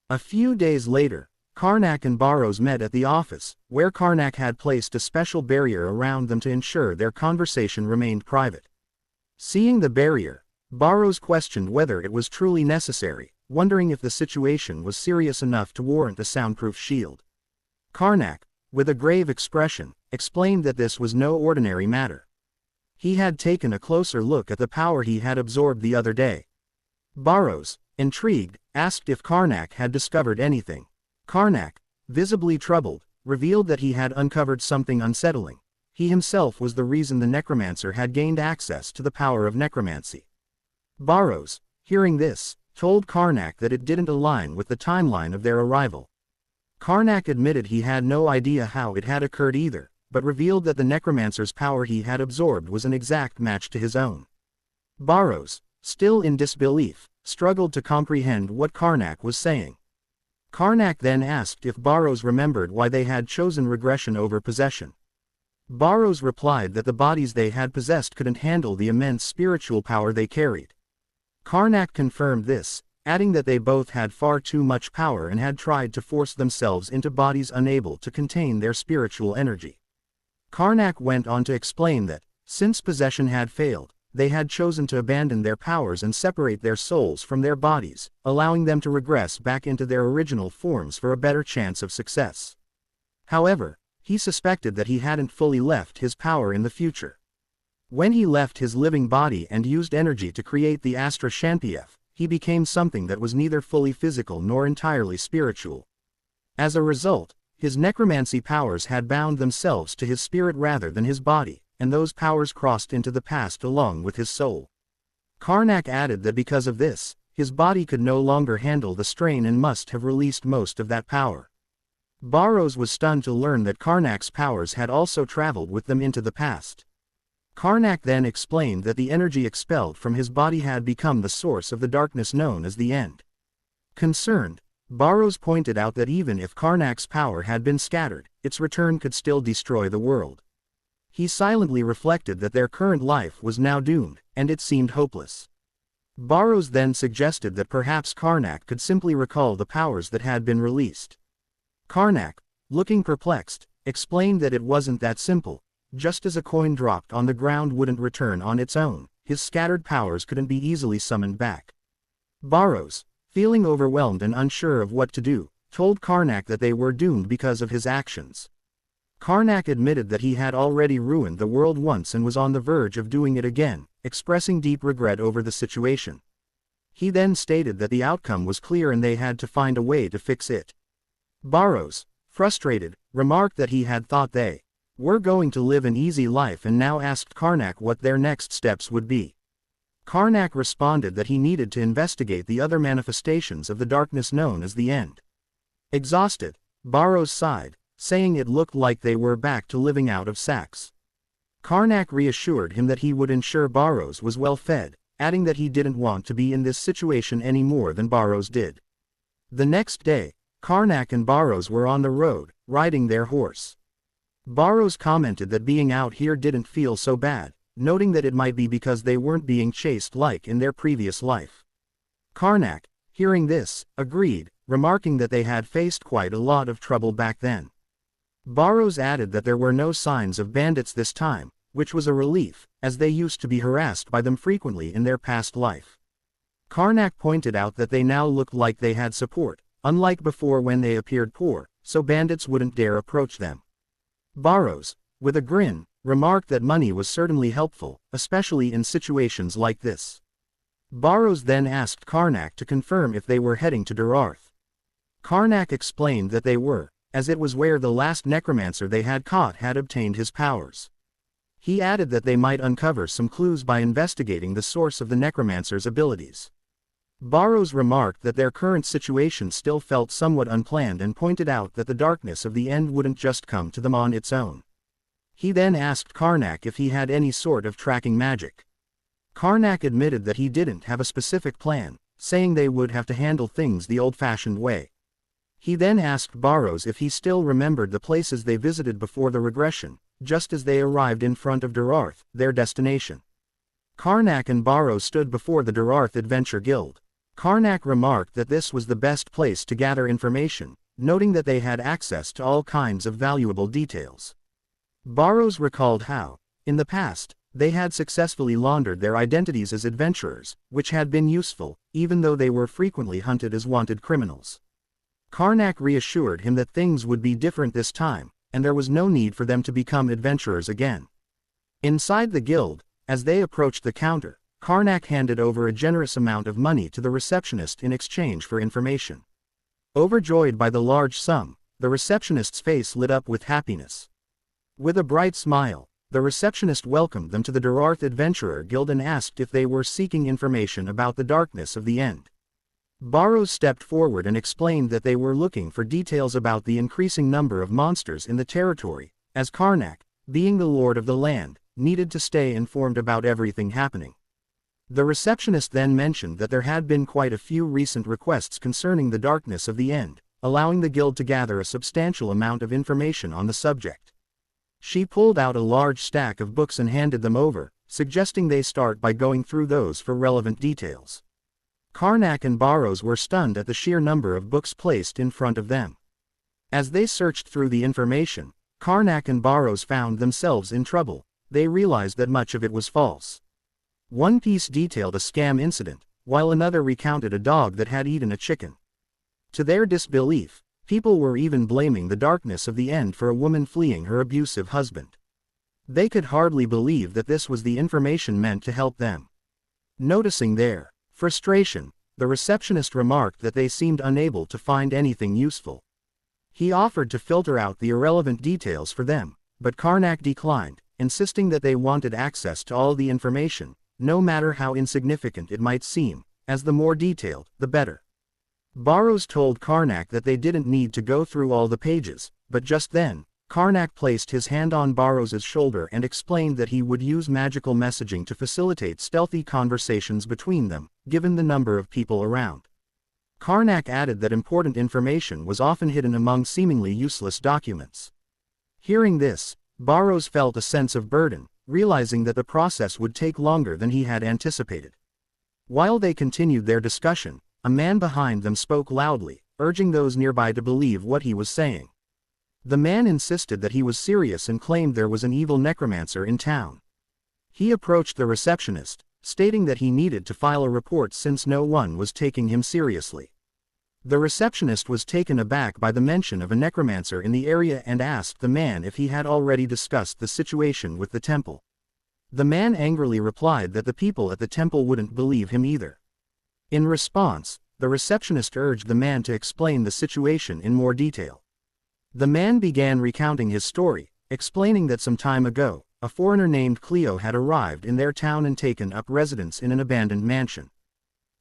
[SPEAKER 1] A few days later, Karnak and Baros met at the office, where Karnak had placed a special barrier around them to ensure their conversation remained private. Seeing the barrier, Baros questioned whether it was truly necessary, wondering if the situation was serious enough to warrant a soundproof shield. Karnak, with a grave expression, explained that this was no ordinary matter. He had taken a closer look at the power he had absorbed the other day. Baros, intrigued, asked if Karnak had discovered anything. Karnak, visibly troubled, revealed that he had uncovered something unsettling. He himself was the reason the necromancer had gained access to the power of necromancy. Baros, hearing this, told Karnak that it didn't align with the timeline of their arrival. Karnak admitted he had no idea how it had occurred either, but revealed that the necromancer's power he had absorbed was an exact match to his own. Baros, still in disbelief, struggled to comprehend what Karnak was saying. Karnak then asked if Baros remembered why they had chosen regression over possession. Baros replied that the bodies they had possessed couldn't handle the immense spiritual power they carried. Karnak confirmed this, adding that they both had far too much power and had tried to force themselves into bodies unable to contain their spiritual energy. Karnak went on to explain that, since possession had failed, they had chosen to abandon their powers and separate their souls from their bodies, allowing them to regress back into their original forms for a better chance of success. However, he suspected that he hadn't fully left his power in the future. When he left his living body and used energy to create the Astra Shantief, he became something that was neither fully physical nor entirely spiritual. As a result, his necromancy powers had bound themselves to his spirit rather than his body, and those powers crossed into the past along with his soul. Karnak added that because of this, his body could no longer handle the strain and must have released most of that power. Baros was stunned to learn that Karnak's powers had also traveled with them into the past. Karnak then explained that the energy expelled from his body had become the source of the darkness known as the End. Concerned, Baros pointed out that even if Karnak's power had been scattered, its return could still destroy the world. He silently reflected that their current life was now doomed, and it seemed hopeless. Baros then suggested that perhaps Karnak could simply recall the powers that had been released. Karnak, looking perplexed, explained that it wasn't that simple. Just as a coin dropped on the ground wouldn't return on its own, his scattered powers couldn't be easily summoned back. Baros, feeling overwhelmed and unsure of what to do, told Karnak that they were doomed because of his actions. Karnak admitted that he had already ruined the world once and was on the verge of doing it again, expressing deep regret over the situation. He then stated that the outcome was clear and they had to find a way to fix it. Baros, frustrated, remarked that he had thought they were going to live an easy life and now asked Karnak what their next steps would be. Karnak responded that he needed to investigate the other manifestations of the darkness known as the End. Exhausted, Baros sighed, saying it looked like they were back to living out of sacks. Karnak reassured him that he would ensure Baros was well fed, adding that he didn't want to be in this situation any more than Baros did. The next day, Karnak and Baros were on the road, riding their horse. Baros commented that being out here didn't feel so bad, noting that it might be because they weren't being chased like in their previous life. Karnak, hearing this, agreed, remarking that they had faced quite a lot of trouble back then. Baros added that there were no signs of bandits this time, which was a relief, as they used to be harassed by them frequently in their past life. Karnak pointed out that they now looked like they had support, unlike before when they appeared poor, so bandits wouldn't dare approach them. Baros, with a grin, remarked that money was certainly helpful, especially in situations like this. Baros then asked Karnak to confirm if they were heading to Durarth. Karnak explained that they were, as it was where the last necromancer they had caught had obtained his powers. He added that they might uncover some clues by investigating the source of the necromancer's abilities. Baros remarked that their current situation still felt somewhat unplanned and pointed out that the darkness of the end wouldn't just come to them on its own. He then asked Karnak if he had any sort of tracking magic. Karnak admitted that he didn't have a specific plan, saying they would have to handle things the old-fashioned way. He then asked Baros if he still remembered the places they visited before the regression, just as they arrived in front of Durarth, their destination. Karnak and Baros stood before the Durarth Adventure Guild. Karnak remarked that this was the best place to gather information, noting that they had access to all kinds of valuable details. Baros recalled how, in the past, they had successfully laundered their identities as adventurers, which had been useful, even though they were frequently hunted as wanted criminals. Karnak reassured him that things would be different this time, and there was no need for them to become adventurers again. Inside the guild, as they approached the counter, Karnak handed over a generous amount of money to the receptionist in exchange for information. Overjoyed by the large sum, the receptionist's face lit up with happiness. With a bright smile, the receptionist welcomed them to the Durarth Adventurer Guild and asked if they were seeking information about the darkness of the end. Baros stepped forward and explained that they were looking for details about the increasing number of monsters in the territory, as Karnak, being the lord of the land, needed to stay informed about everything happening. The receptionist then mentioned that there had been quite a few recent requests concerning the darkness of the end, allowing the guild to gather a substantial amount of information on the subject. She pulled out a large stack of books and handed them over, suggesting they start by going through those for relevant details. Karnak and Baros were stunned at the sheer number of books placed in front of them. As they searched through the information, Karnak and Baros found themselves in trouble. They realized that much of it was false. One piece detailed a scam incident, while another recounted a dog that had eaten a chicken. To their disbelief, people were even blaming the darkness of the end for a woman fleeing her abusive husband. They could hardly believe that this was the information meant to help them. Noticing their frustration, the receptionist remarked that they seemed unable to find anything useful. He offered to filter out the irrelevant details for them, but Karnak declined, insisting that they wanted access to all the information, no matter how insignificant it might seem, as the more detailed, the better. Baros told Karnak that they didn't need to go through all the pages, but just then, Karnak placed his hand on Baros's shoulder and explained that he would use magical messaging to facilitate stealthy conversations between them, given the number of people around. Karnak added that important information was often hidden among seemingly useless documents. Hearing this, Baros felt a sense of burden, realizing that the process would take longer than he had anticipated. While they continued their discussion, a man behind them spoke loudly, urging those nearby to believe what he was saying. The man insisted that he was serious and claimed there was an evil necromancer in town. He approached the receptionist, stating that he needed to file a report since no one was taking him seriously. The receptionist was taken aback by the mention of a necromancer in the area and asked the man if he had already discussed the situation with the temple. The man angrily replied that the people at the temple wouldn't believe him either. In response, the receptionist urged the man to explain the situation in more detail. The man began recounting his story, explaining that some time ago, a foreigner named Cleo had arrived in their town and taken up residence in an abandoned mansion.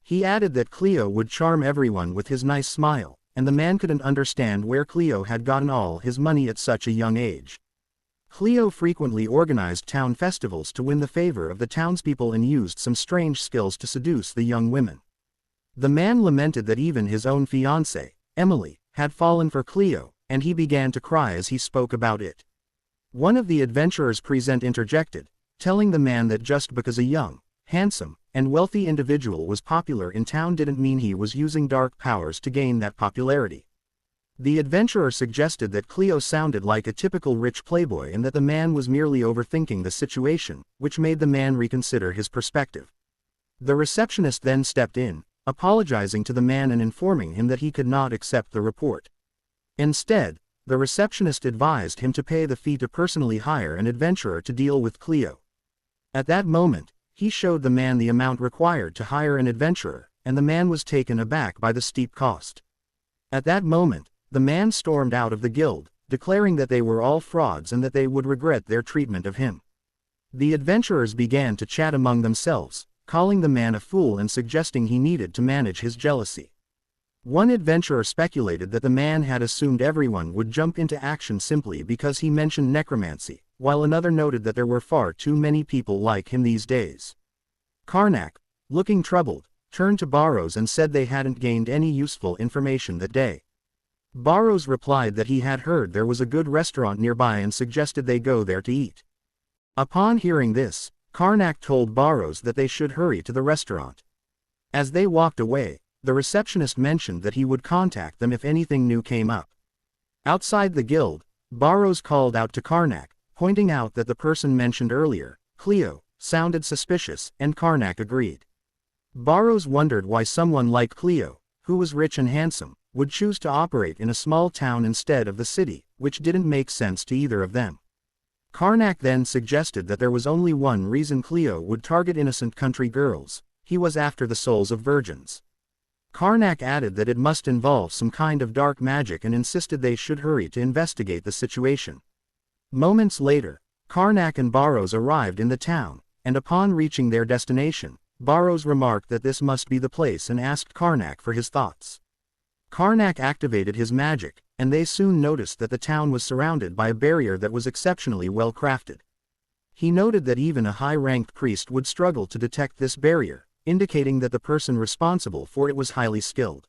[SPEAKER 1] He added that Cleo would charm everyone with his nice smile, and the man couldn't understand where Cleo had gotten all his money at such a young age. Cleo frequently organized town festivals to win the favor of the townspeople and used some strange skills to seduce the young women. The man lamented that even his own fiancée, Emily, had fallen for Cleo, and he began to cry as he spoke about it. One of the adventurers present interjected, telling the man that just because a young, handsome, and wealthy individual was popular in town didn't mean he was using dark powers to gain that popularity. The adventurer suggested that Cleo sounded like a typical rich playboy and that the man was merely overthinking the situation, which made the man reconsider his perspective. The receptionist then stepped in, apologizing to the man and informing him that he could not accept the report. Instead, the receptionist advised him to pay the fee to personally hire an adventurer to deal with Cleo. At that moment, he showed the man the amount required to hire an adventurer, and the man was taken aback by the steep cost. At that moment, the man stormed out of the guild, declaring that they were all frauds and that they would regret their treatment of him. The adventurers began to chat among themselves, calling the man a fool and suggesting he needed to manage his jealousy. One adventurer speculated that the man had assumed everyone would jump into action simply because he mentioned necromancy, while another noted that there were far too many people like him these days. Karnak, looking troubled, turned to Baros and said they hadn't gained any useful information that day. Baros replied that he had heard there was a good restaurant nearby and suggested they go there to eat. Upon hearing this, Karnak told Baros that they should hurry to the restaurant. As they walked away, the receptionist mentioned that he would contact them if anything new came up. Outside the guild, Baros called out to Karnak, pointing out that the person mentioned earlier, Cleo, sounded suspicious, and Karnak agreed. Baros wondered why someone like Cleo, who was rich and handsome, would choose to operate in a small town instead of the city, which didn't make sense to either of them. Karnak then suggested that there was only one reason Cleo would target innocent country girls: he was after the souls of virgins. Karnak added that it must involve some kind of dark magic and insisted they should hurry to investigate the situation. Moments later, Karnak and Baros arrived in the town, and upon reaching their destination, Baros remarked that this must be the place and asked Karnak for his thoughts. Karnak activated his magic, and they soon noticed that the town was surrounded by a barrier that was exceptionally well crafted. He noted that even a high-ranked priest would struggle to detect this barrier, indicating that the person responsible for it was highly skilled.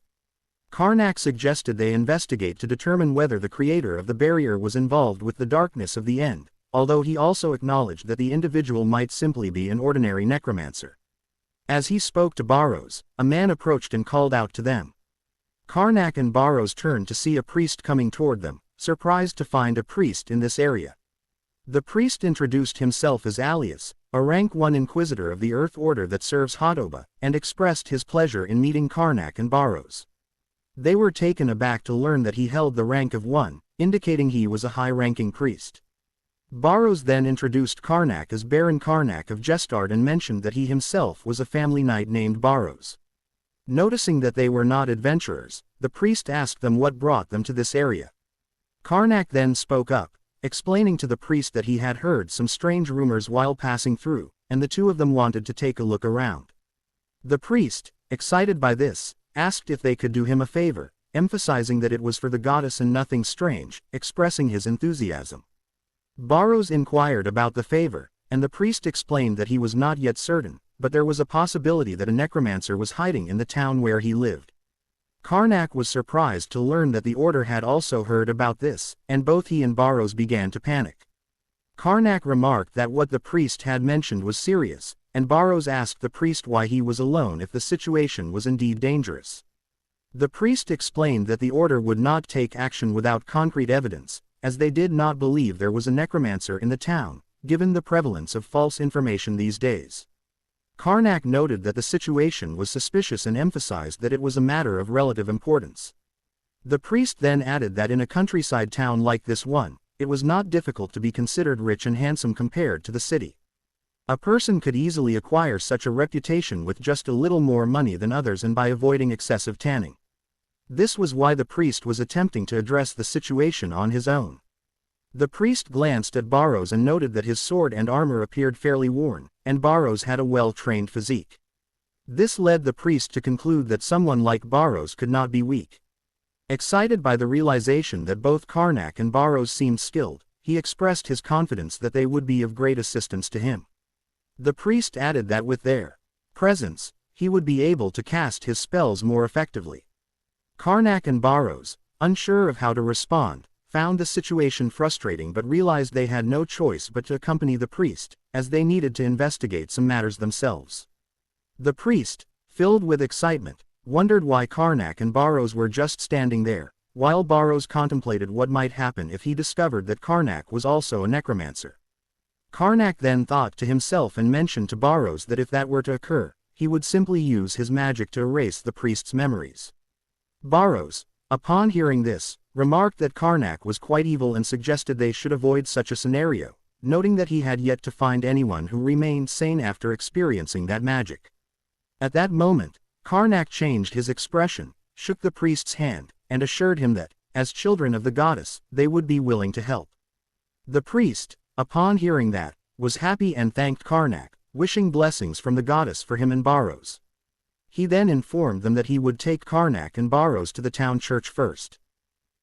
[SPEAKER 1] Karnak suggested they investigate to determine whether the creator of the barrier was involved with the darkness of the end, although he also acknowledged that the individual might simply be an ordinary necromancer. As he spoke to Baros, a man approached and called out to them. Karnak and Baros turned to see a priest coming toward them, surprised to find a priest in this area. The priest introduced himself as Alias, a rank 1 inquisitor of the Earth Order that serves Hadoba, and expressed his pleasure in meeting Karnak and Baros. They were taken aback to learn that he held the rank of 1, indicating he was a high-ranking priest. Baros then introduced Karnak as Baron Karnak of Jestard and mentioned that he himself was a family knight named Baros. Noticing that they were not adventurers, the priest asked them what brought them to this area. Karnak then spoke up, explaining to the priest that he had heard some strange rumors while passing through, and the two of them wanted to take a look around. The priest, excited by this, asked if they could do him a favor, emphasizing that it was for the goddess and nothing strange, expressing his enthusiasm. Baros inquired about the favor, and the priest explained that he was not yet certain, but there was a possibility that a necromancer was hiding in the town where he lived. Karnak was surprised to learn that the order had also heard about this, and both he and Baros began to panic. Karnak remarked that what the priest had mentioned was serious, and Baros asked the priest why he was alone if the situation was indeed dangerous. The priest explained that the order would not take action without concrete evidence, as they did not believe there was a necromancer in the town, given the prevalence of false information these days. Karnak noted that the situation was suspicious and emphasized that it was a matter of relative importance. The priest then added that in a countryside town like this one, it was not difficult to be considered rich and handsome compared to the city. A person could easily acquire such a reputation with just a little more money than others and by avoiding excessive tanning. This was why the priest was attempting to address the situation on his own. The priest glanced at Baros and noted that his sword and armor appeared fairly worn, and Baros had a well-trained physique. This led the priest to conclude that someone like Baros could not be weak. Excited by the realization that both Karnak and Baros seemed skilled, he expressed his confidence that they would be of great assistance to him. The priest added that with their presence, he would be able to cast his spells more effectively. Karnak and Baros, unsure of how to respond, found the situation frustrating but realized they had no choice but to accompany the priest, as they needed to investigate some matters themselves. The priest, filled with excitement, wondered why Karnak and Baros were just standing there, while Baros contemplated what might happen if he discovered that Karnak was also a necromancer. Karnak then thought to himself and mentioned to Baros that if that were to occur, he would simply use his magic to erase the priest's memories. Baros, upon hearing this, remarked that Karnak was quite evil and suggested they should avoid such a scenario, noting that he had yet to find anyone who remained sane after experiencing that magic. At that moment, Karnak changed his expression, shook the priest's hand, and assured him that, as children of the goddess, they would be willing to help. The priest, upon hearing that, was happy and thanked Karnak, wishing blessings from the goddess for him and Baros. He then informed them that he would take Karnak and Baros to the town church first.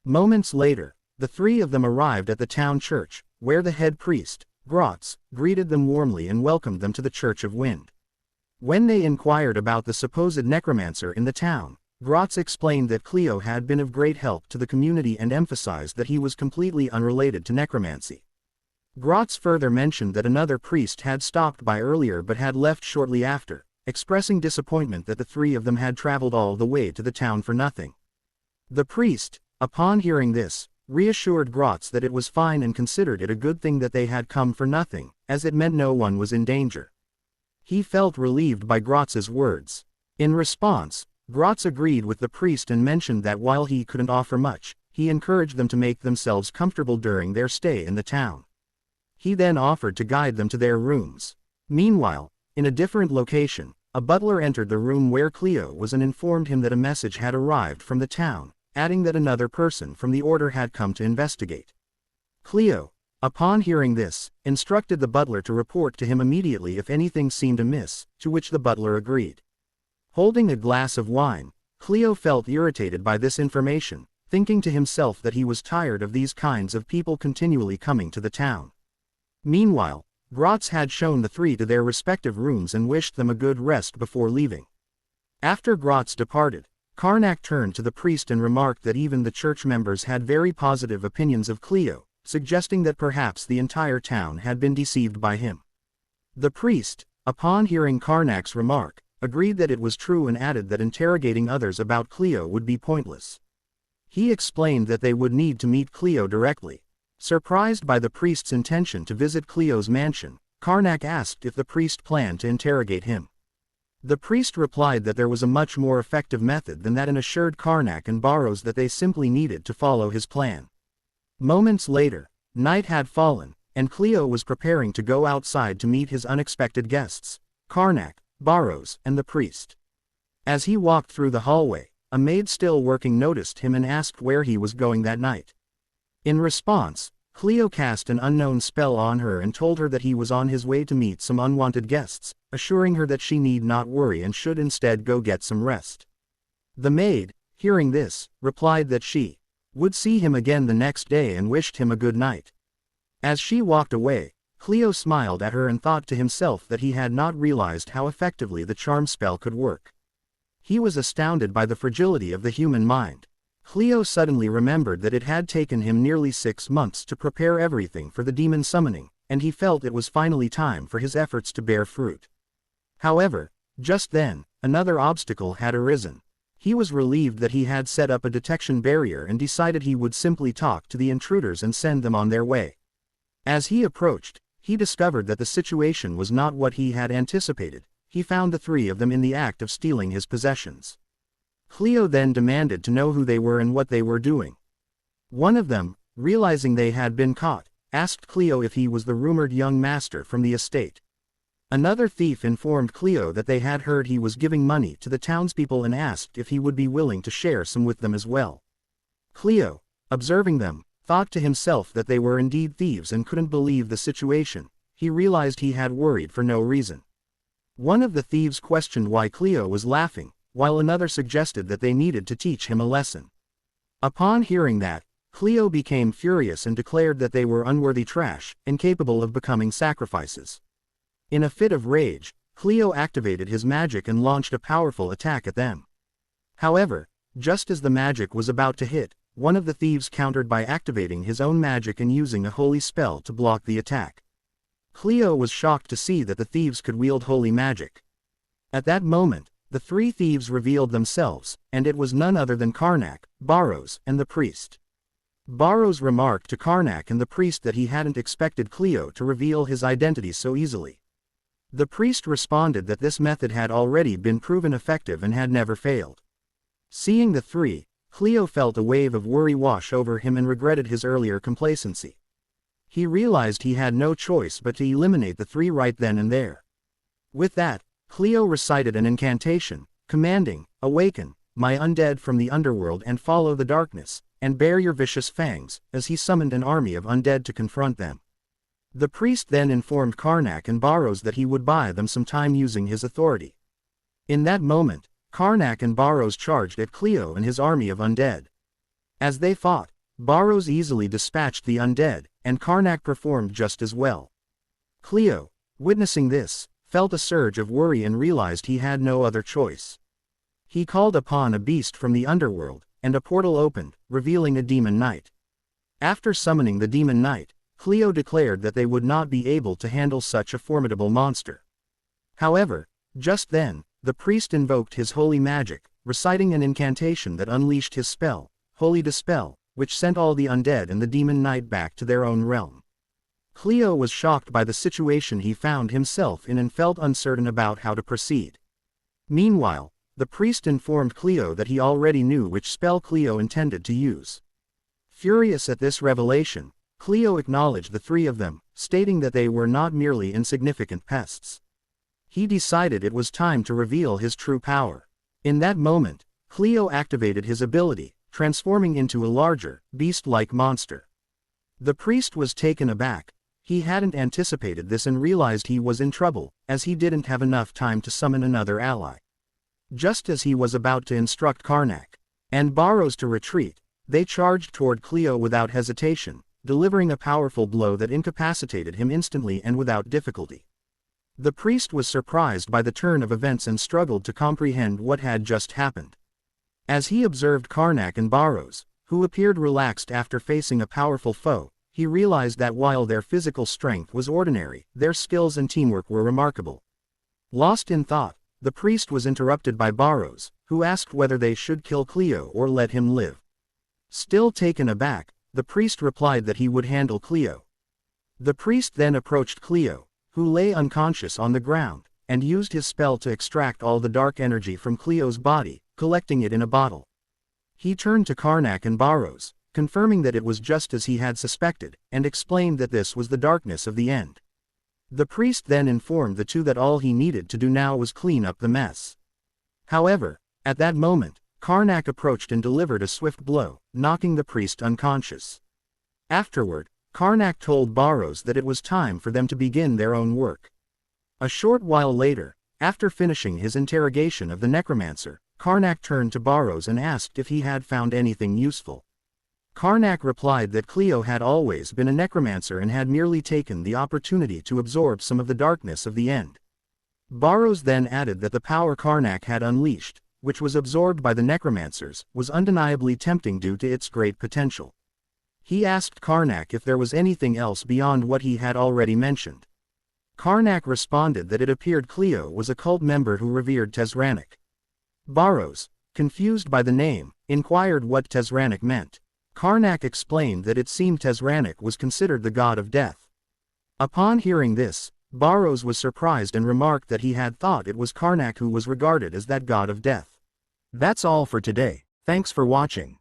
[SPEAKER 1] Moments later, the three of them arrived at the town church, where the head priest, Grotz, greeted them warmly and welcomed them to the Church of Wind. When they inquired about the supposed necromancer in the town, Grotz explained that Cleo had been of great help to the community and emphasized that he was completely unrelated to necromancy. Grotz further mentioned that another priest had stopped by earlier but had left shortly after, expressing disappointment that the three of them had traveled all the way to the town for nothing. The priest, upon hearing this, reassured Grotz that it was fine and considered it a good thing that they had come for nothing, as it meant no one was in danger. He felt relieved by Grotz's words. In response, Grotz agreed with the priest and mentioned that while he couldn't offer much, he encouraged them to make themselves comfortable during their stay in the town. He then offered to guide them to their rooms. Meanwhile, in a different location, a butler entered the room where Cleo was and informed him that a message had arrived from the town, adding that another person from the order had come to investigate. Cleo, upon hearing this, instructed the butler to report to him immediately if anything seemed amiss, to which the butler agreed. Holding a glass of wine, Cleo felt irritated by this information, thinking to himself that he was tired of these kinds of people continually coming to the town. Meanwhile, Grotz had shown the three to their respective rooms and wished them a good rest before leaving. After Grotz departed, Karnak turned to the priest and remarked that even the church members had very positive opinions of Cleo, suggesting that perhaps the entire town had been deceived by him. The priest, upon hearing Karnak's remark, agreed that it was true and added that interrogating others about Cleo would be pointless. He explained that they would need to meet Cleo directly. Surprised by the priest's intention to visit Cleo's mansion, Karnak asked if the priest planned to interrogate him. The priest replied that there was a much more effective method than that and assured Karnak and Baros that they simply needed to follow his plan. Moments later, night had fallen, and Cleo was preparing to go outside to meet his unexpected guests, Karnak, Baros, and the priest. As he walked through the hallway, a maid still working noticed him and asked where he was going that night. In response, Cleo cast an unknown spell on her and told her that he was on his way to meet some unwanted guests, assuring her that she need not worry and should instead go get some rest. The maid, hearing this, replied that she would see him again the next day and wished him a good night. As she walked away, Cleo smiled at her and thought to himself that he had not realized how effectively the charm spell could work. He was astounded by the fragility of the human mind. Cleo suddenly remembered that it had taken him nearly 6 months to prepare everything for the demon summoning, and he felt it was finally time for his efforts to bear fruit. However, just then, another obstacle had arisen. He was relieved that he had set up a detection barrier and decided he would simply talk to the intruders and send them on their way. As he approached, he discovered that the situation was not what he had anticipated. He found the three of them in the act of stealing his possessions. Cleo then demanded to know who they were and what they were doing. One of them, realizing they had been caught, asked Cleo if he was the rumored young master from the estate. Another thief informed Cleo that they had heard he was giving money to the townspeople and asked if he would be willing to share some with them as well. Cleo, observing them, thought to himself that they were indeed thieves and couldn't believe the situation. He realized he had worried for no reason. One of the thieves questioned why Cleo was laughing, while another suggested that they needed to teach him a lesson. Upon hearing that, Cleo became furious and declared that they were unworthy trash, incapable of becoming sacrifices. In a fit of rage, Cleo activated his magic and launched a powerful attack at them. However, just as the magic was about to hit, one of the thieves countered by activating his own magic and using a holy spell to block the attack. Cleo was shocked to see that the thieves could wield holy magic. At that moment, the three thieves revealed themselves, and it was none other than Karnak, Baros, and the priest. Baros remarked to Karnak and the priest that he hadn't expected Cleo to reveal his identity so easily. The priest responded that this method had already been proven effective and had never failed. Seeing the three, Cleo felt a wave of worry wash over him and regretted his earlier complacency. He realized he had no choice but to eliminate the three right then and there. With that, Cleo recited an incantation, commanding, "Awaken, my undead from the underworld and follow the darkness, and bear your vicious fangs," as he summoned an army of undead to confront them. The priest then informed Karnak and Baros that he would buy them some time using his authority. In that moment, Karnak and Baros charged at Cleo and his army of undead. As they fought, Baros easily dispatched the undead, and Karnak performed just as well. Cleo, witnessing this, felt a surge of worry and realized he had no other choice. He called upon a beast from the underworld, and a portal opened, revealing a demon knight. After summoning the demon knight, Cleo declared that they would not be able to handle such a formidable monster. However, just then, the priest invoked his holy magic, reciting an incantation that unleashed his spell, Holy Dispel, which sent all the undead and the demon knight back to their own realm. Cleo was shocked by the situation he found himself in and felt uncertain about how to proceed. Meanwhile, the priest informed Cleo that he already knew which spell Cleo intended to use. Furious at this revelation, Cleo acknowledged the three of them, stating that they were not merely insignificant pests. He decided it was time to reveal his true power. In that moment, Cleo activated his ability, transforming into a larger, beast-like monster. The priest was taken aback. He hadn't anticipated this and realized he was in trouble, as he didn't have enough time to summon another ally. Just as he was about to instruct Karnak and Baros to retreat, they charged toward Cleo without hesitation, delivering a powerful blow that incapacitated him instantly and without difficulty. The priest was surprised by the turn of events and struggled to comprehend what had just happened. As he observed Karnak and Baros, who appeared relaxed after facing a powerful foe, he realized that while their physical strength was ordinary, their skills and teamwork were remarkable. Lost in thought, the priest was interrupted by Baros, who asked whether they should kill Cleo or let him live. Still taken aback, the priest replied that he would handle Cleo. The priest then approached Cleo, who lay unconscious on the ground, and used his spell to extract all the dark energy from Cleo's body, collecting it in a bottle. He turned to Karnak and Baros, confirming that it was just as he had suspected, and explained that this was the darkness of the end. The priest then informed the two that all he needed to do now was clean up the mess. However, at that moment, Karnak approached and delivered a swift blow, knocking the priest unconscious. Afterward, Karnak told Baros that it was time for them to begin their own work. A short while later, after finishing his interrogation of the necromancer, Karnak turned to Baros and asked if he had found anything useful. Karnak replied that Cleo had always been a necromancer and had merely taken the opportunity to absorb some of the darkness of the end. Baros then added that the power Karnak had unleashed, which was absorbed by the necromancers, was undeniably tempting due to its great potential. He asked Karnak if there was anything else beyond what he had already mentioned. Karnak responded that it appeared Cleo was a cult member who revered Tezranik. Baros, confused by the name, inquired what Tezranik meant. Karnak explained that it seemed Tezranik was considered the god of death. Upon hearing this, Baros was surprised and remarked that he had thought it was Karnak who was regarded as that god of death. That's all for today. Thanks for watching.